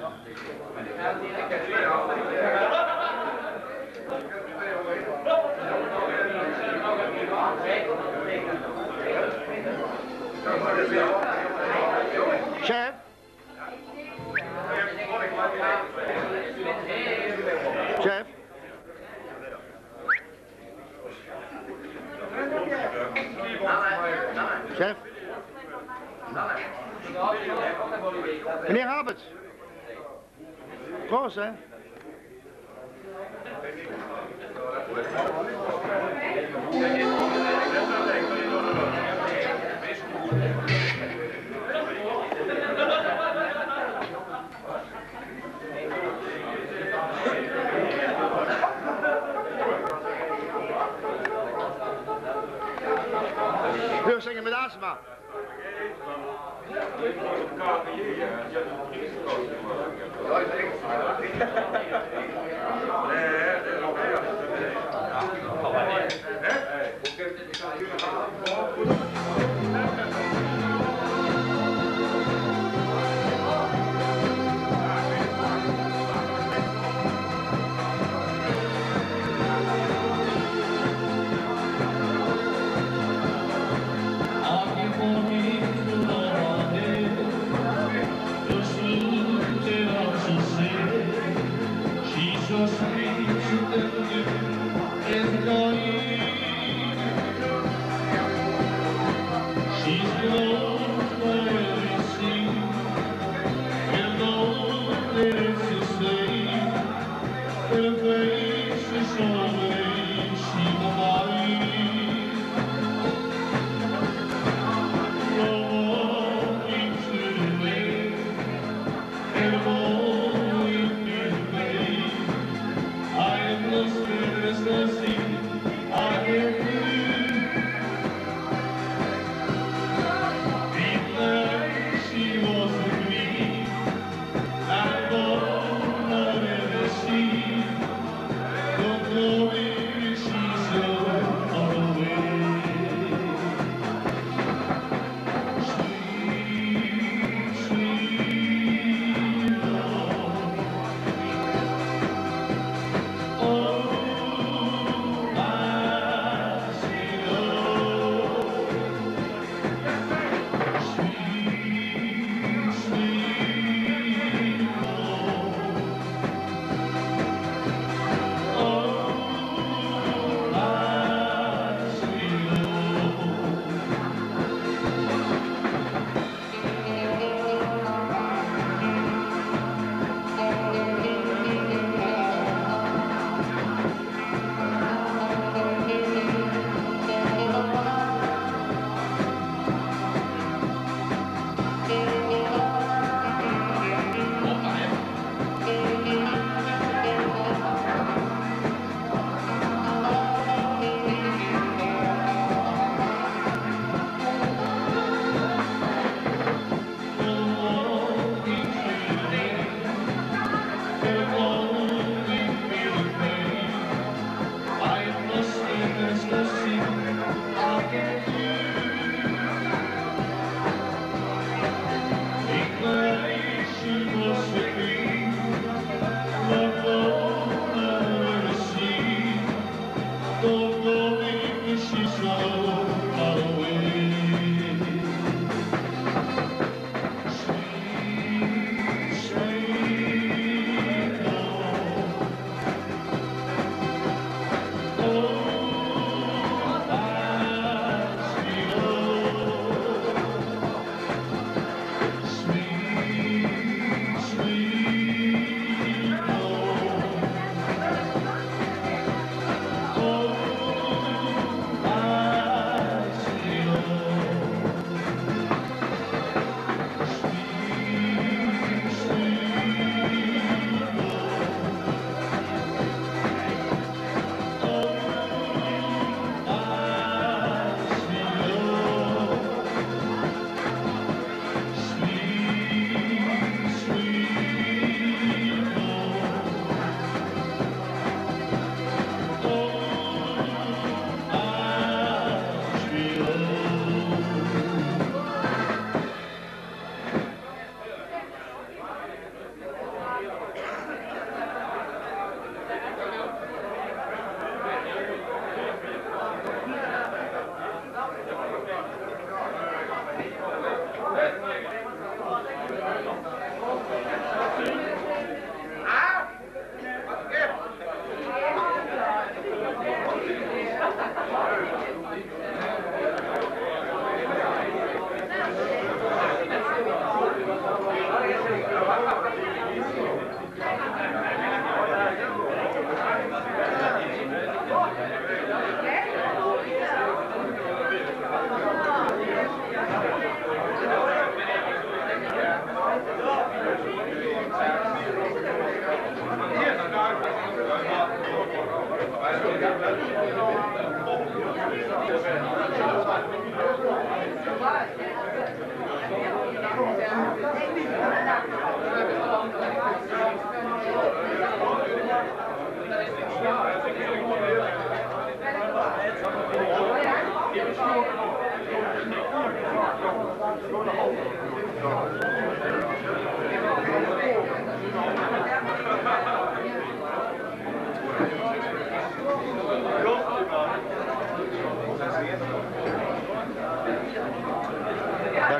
Chef? Chef? Chef? Meneer Habert. Proost, hè? Wil zingen met Asma. Thank you.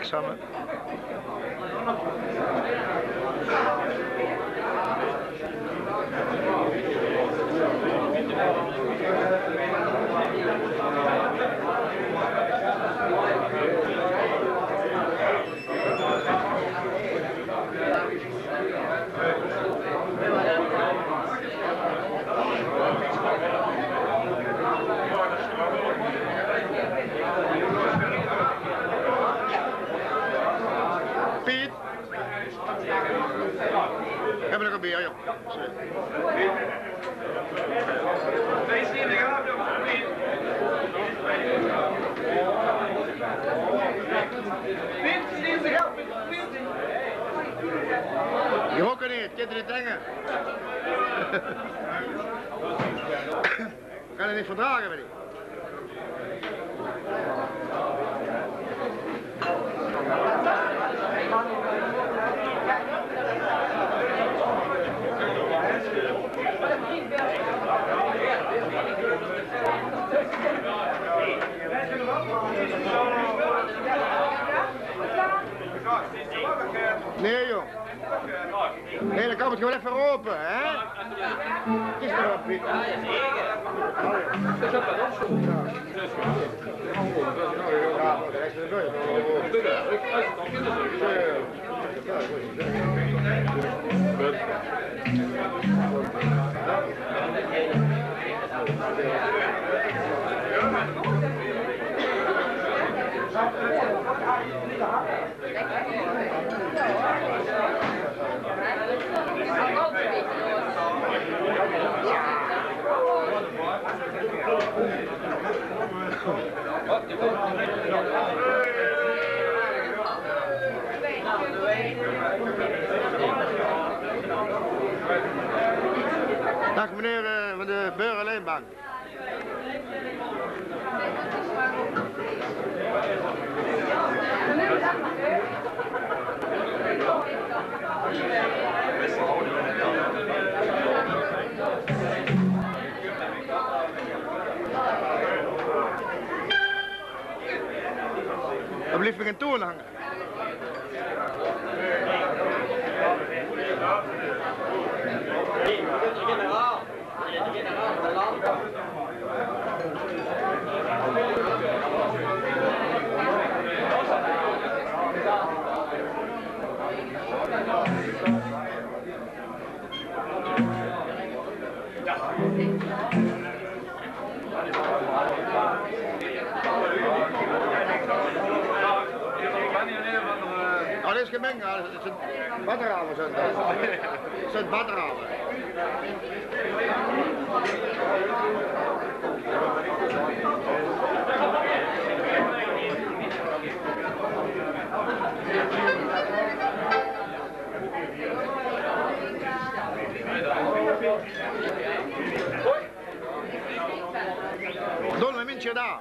samen. Piet. Hebben we nog een bier, joh. Je hokken niet, kinderen niet denken. We gaan het niet verdragen, weet ik. Nee joh. Nee, dan kan het gewoon even open, hè? Het is er op, Piet. Ja, zeker. Ja, de rest is er Dag meneer van de Burgerleenbank. Dan blijft er geen toon hangen. Generaal. De generaal van de land. Oh, dit is gemengd, het zijn badderhaven zijn dat. Het zijn badderhaven. Doe een mintje daar.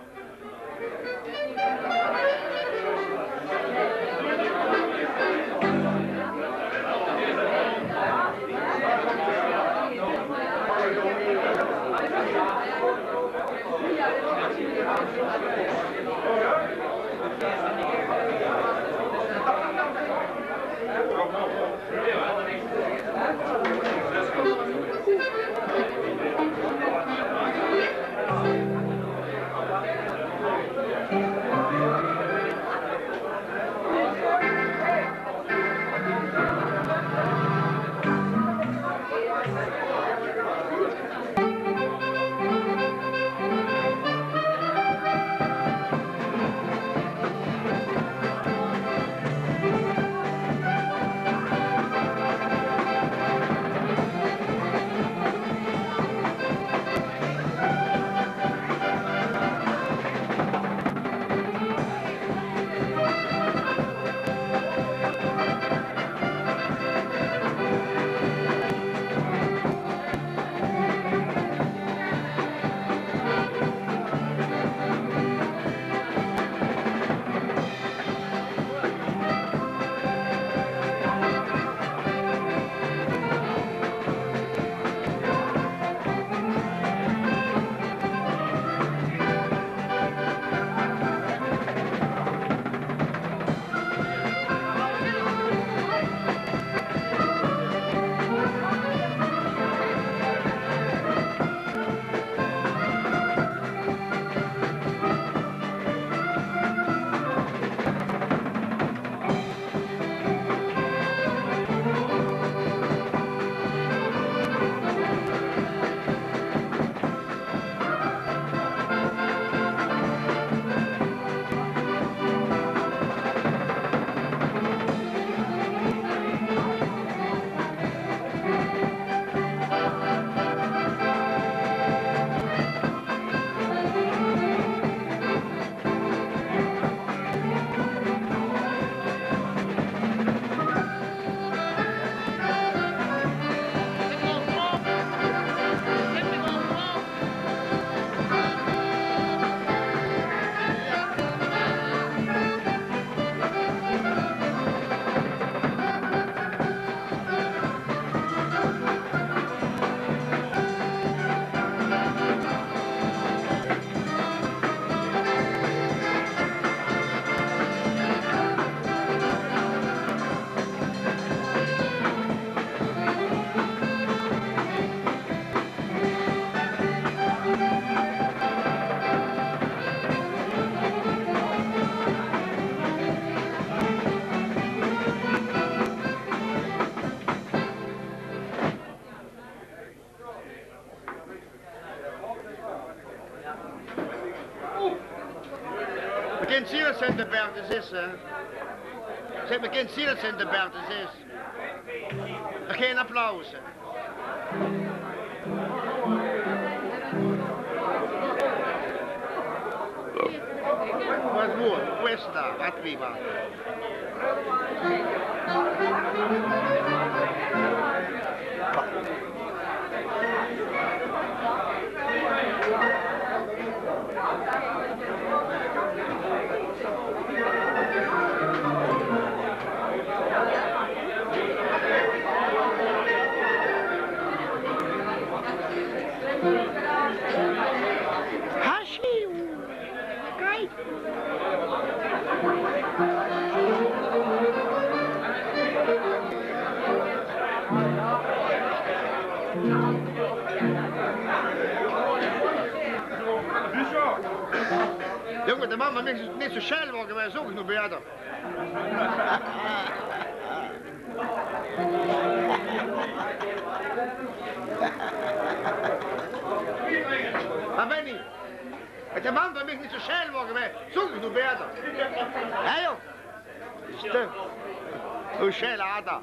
het Sint-Bertus is, hè. Zeg me kind zie dat Sint-Bertus is. Geen applaus. Wat woord, questa, wat prima. Hashi, kijk. Jongen, de man mag niet zo schijl worden, wij zoeken nog beter. Maar ben niet. Met de man mag niet zo schijl worden, wij zoeken nog beter. Hé joh. Stuk. Hoe schijl had dat?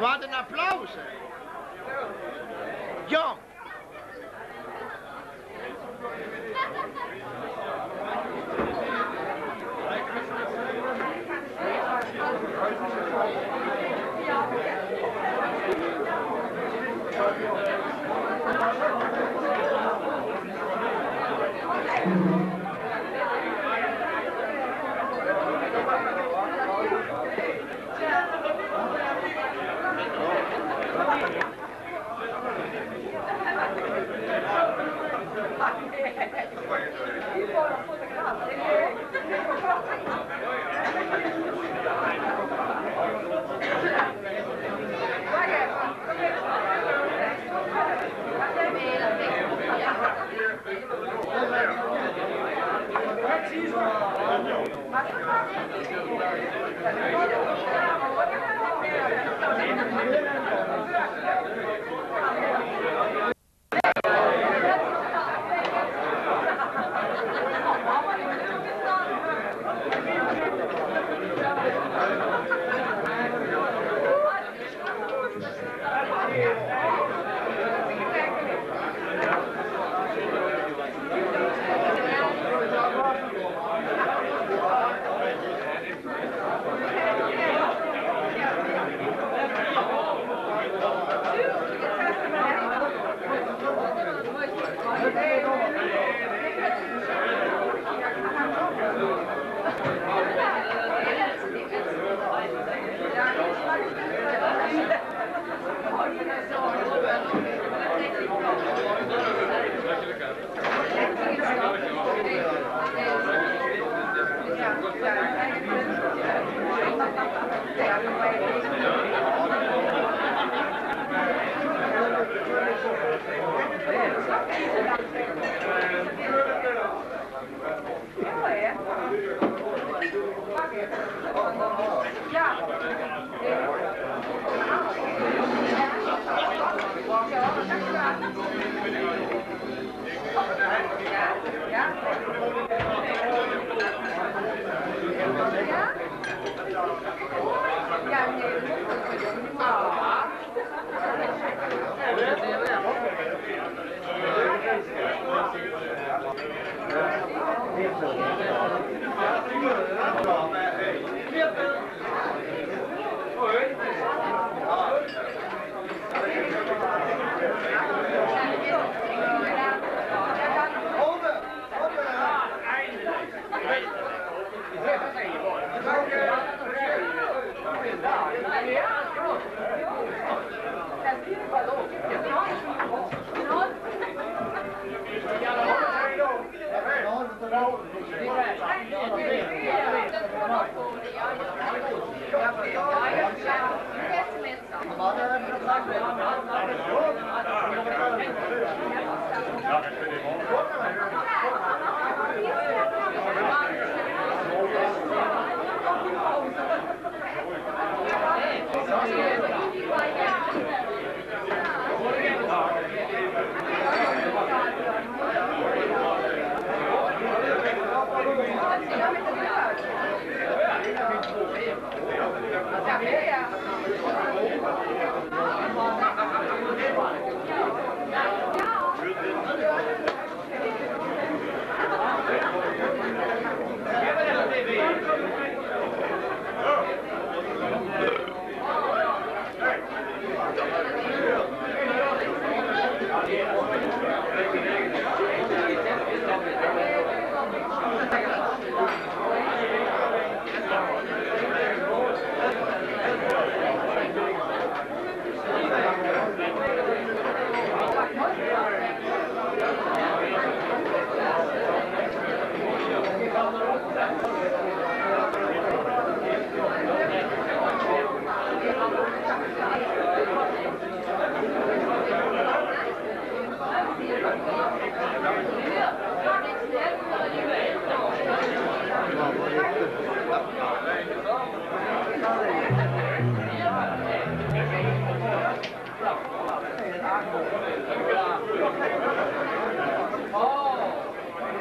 Wat een applaus. Ja.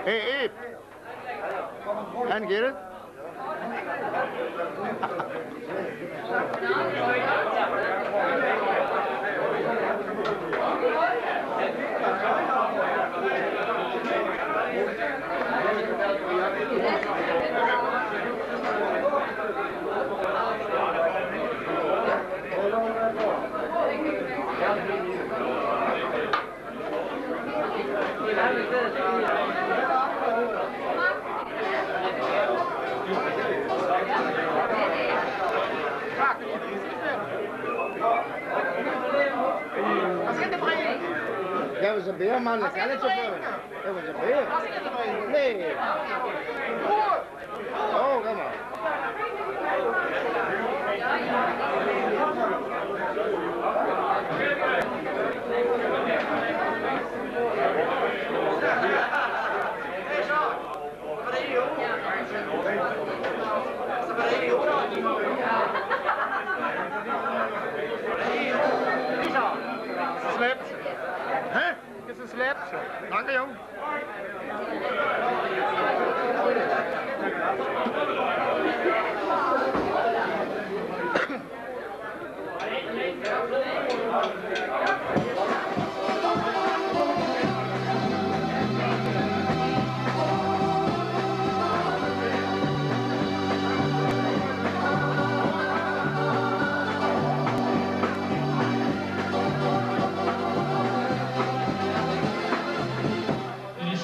Hey, Ip. And get it? That was a beer, man. Let's get it. It was a beer. Nee. Oh, come on. Slept. Hè? Is een slept? Dank je, jong. Is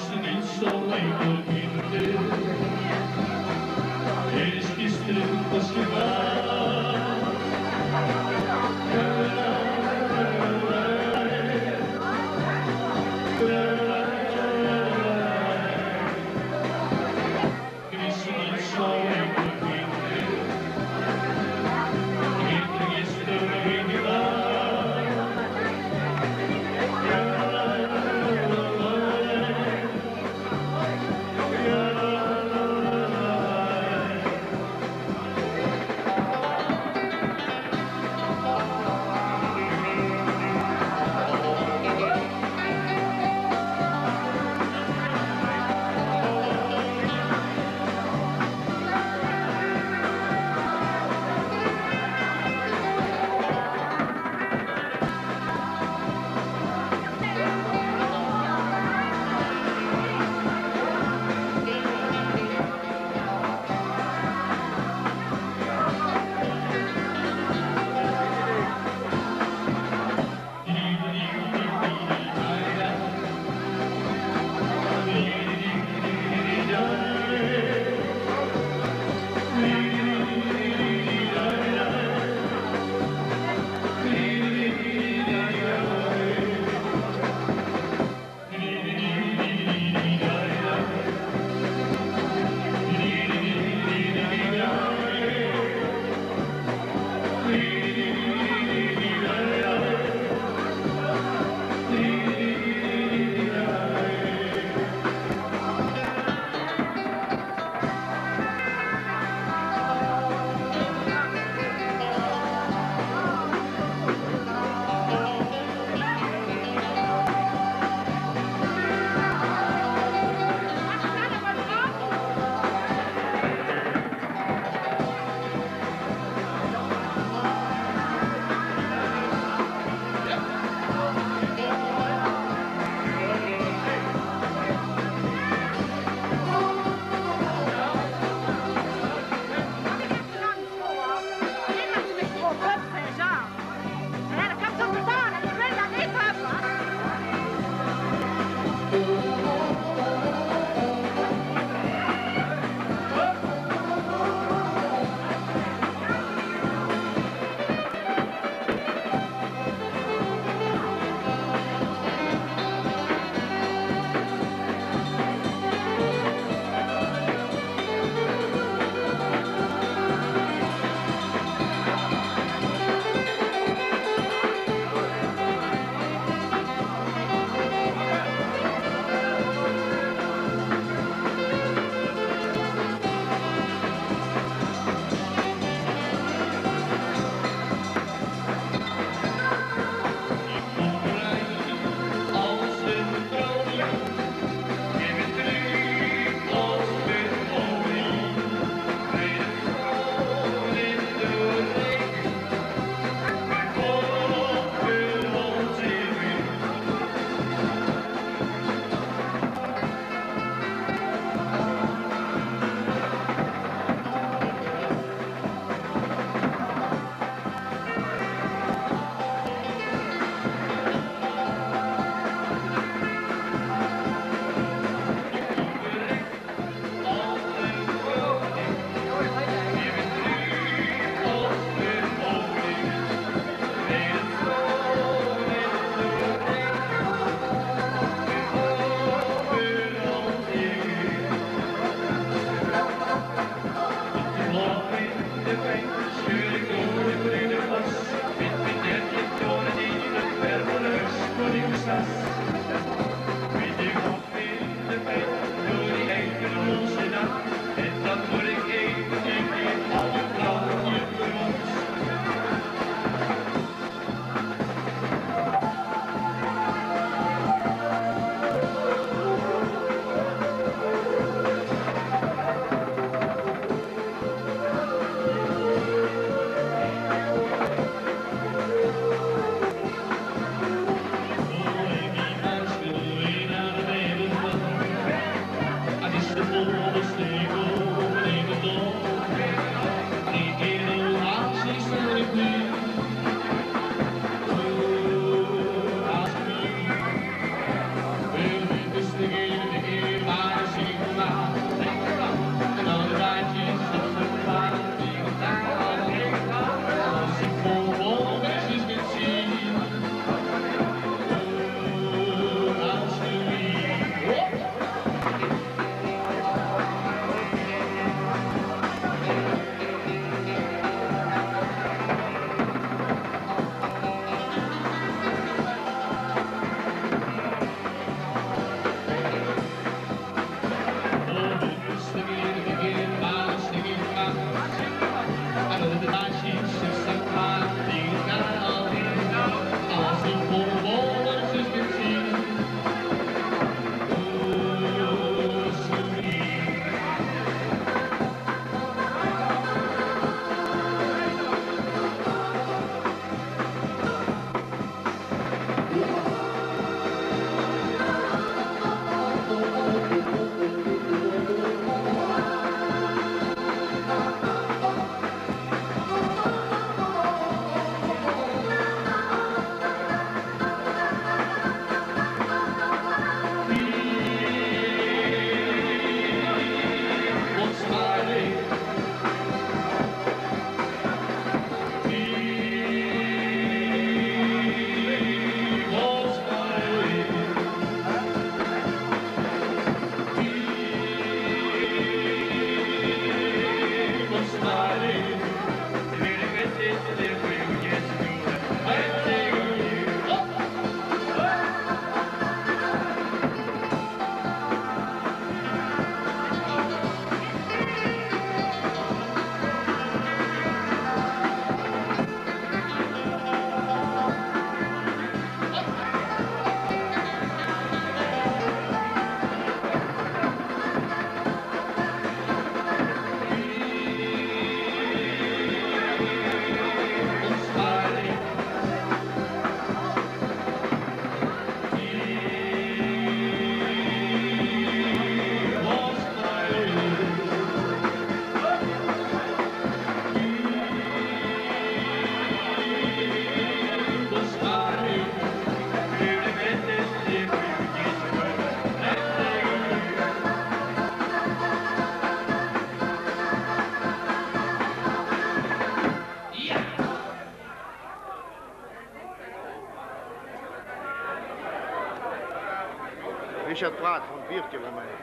Richard praat van 4 kilometer.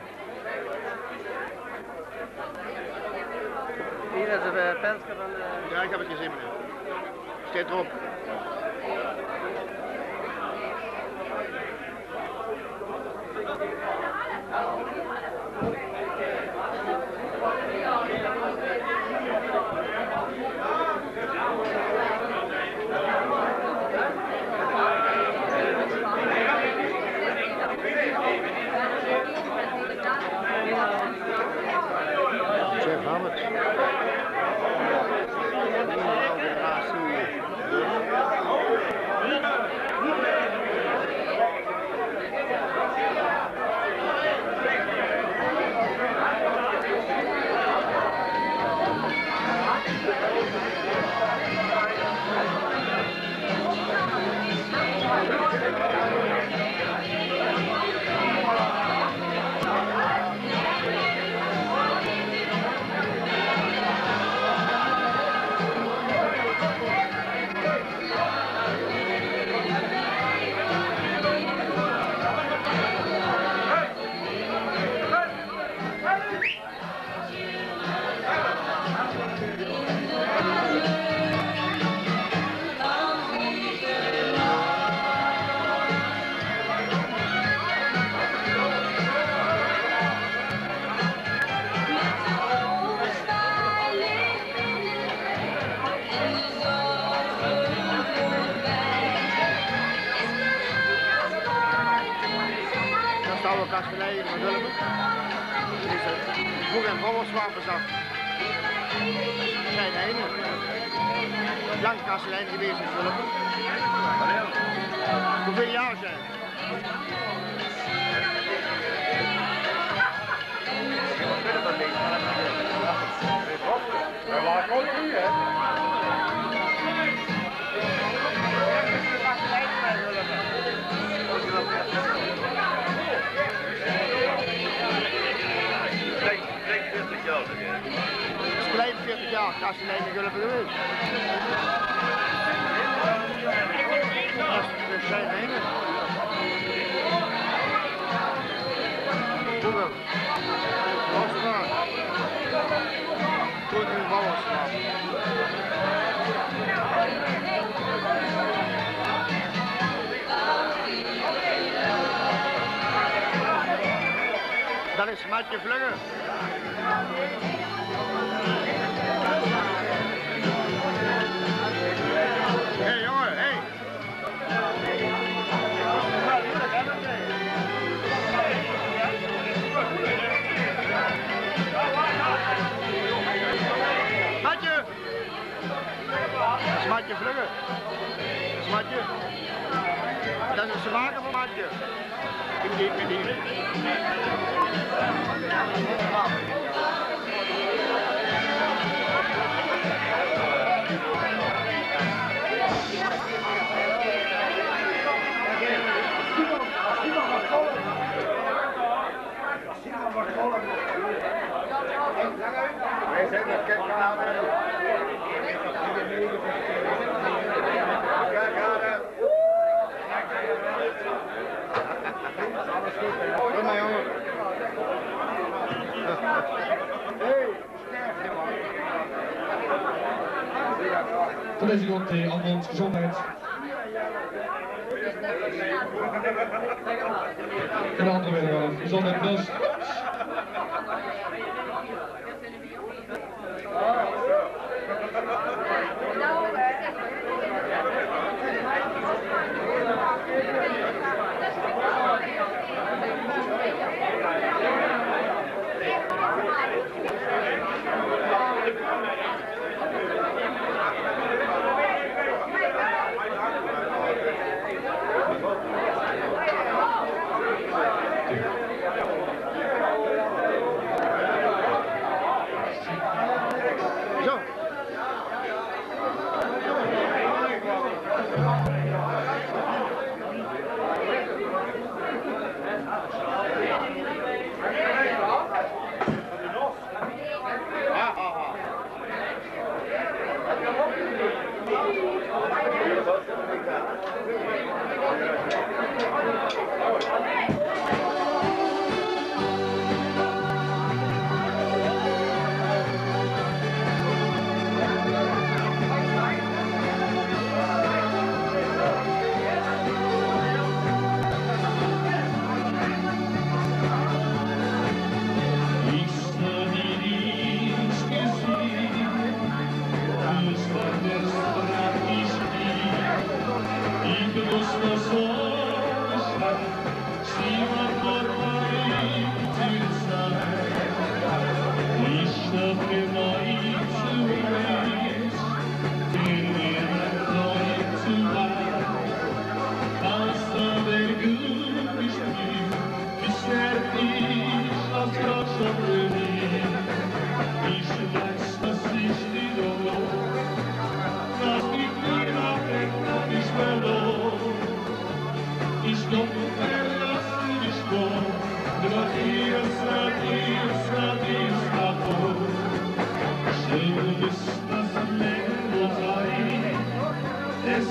Hier is de penske van... Ja, ik heb het gezien, meneer. Steekt erop. Chef Hammett. Kastelein van Hulpen. Vroeg en volkswapens af. Zijn ene. Lang kastelein geweest in Hulpen. Hoeveel jaar zijn? Dat lag ook niet, hè? Klein 40 jaar kastelein in Hulpen geweest. Dat is zijn ene. Vroeger. Rosstraat. Toen in Bouwersstraat. Dat is Matje Vlugge. Hé jongen, hé. Matje! Dat is Matje Vlugge. Dat is Matje. Dat is de maken van Matje. Ik niet met die. Kom maar jongen. Tot deze komt Almond Gezondheid. En de andere weer wel. Gezondheid plus. Es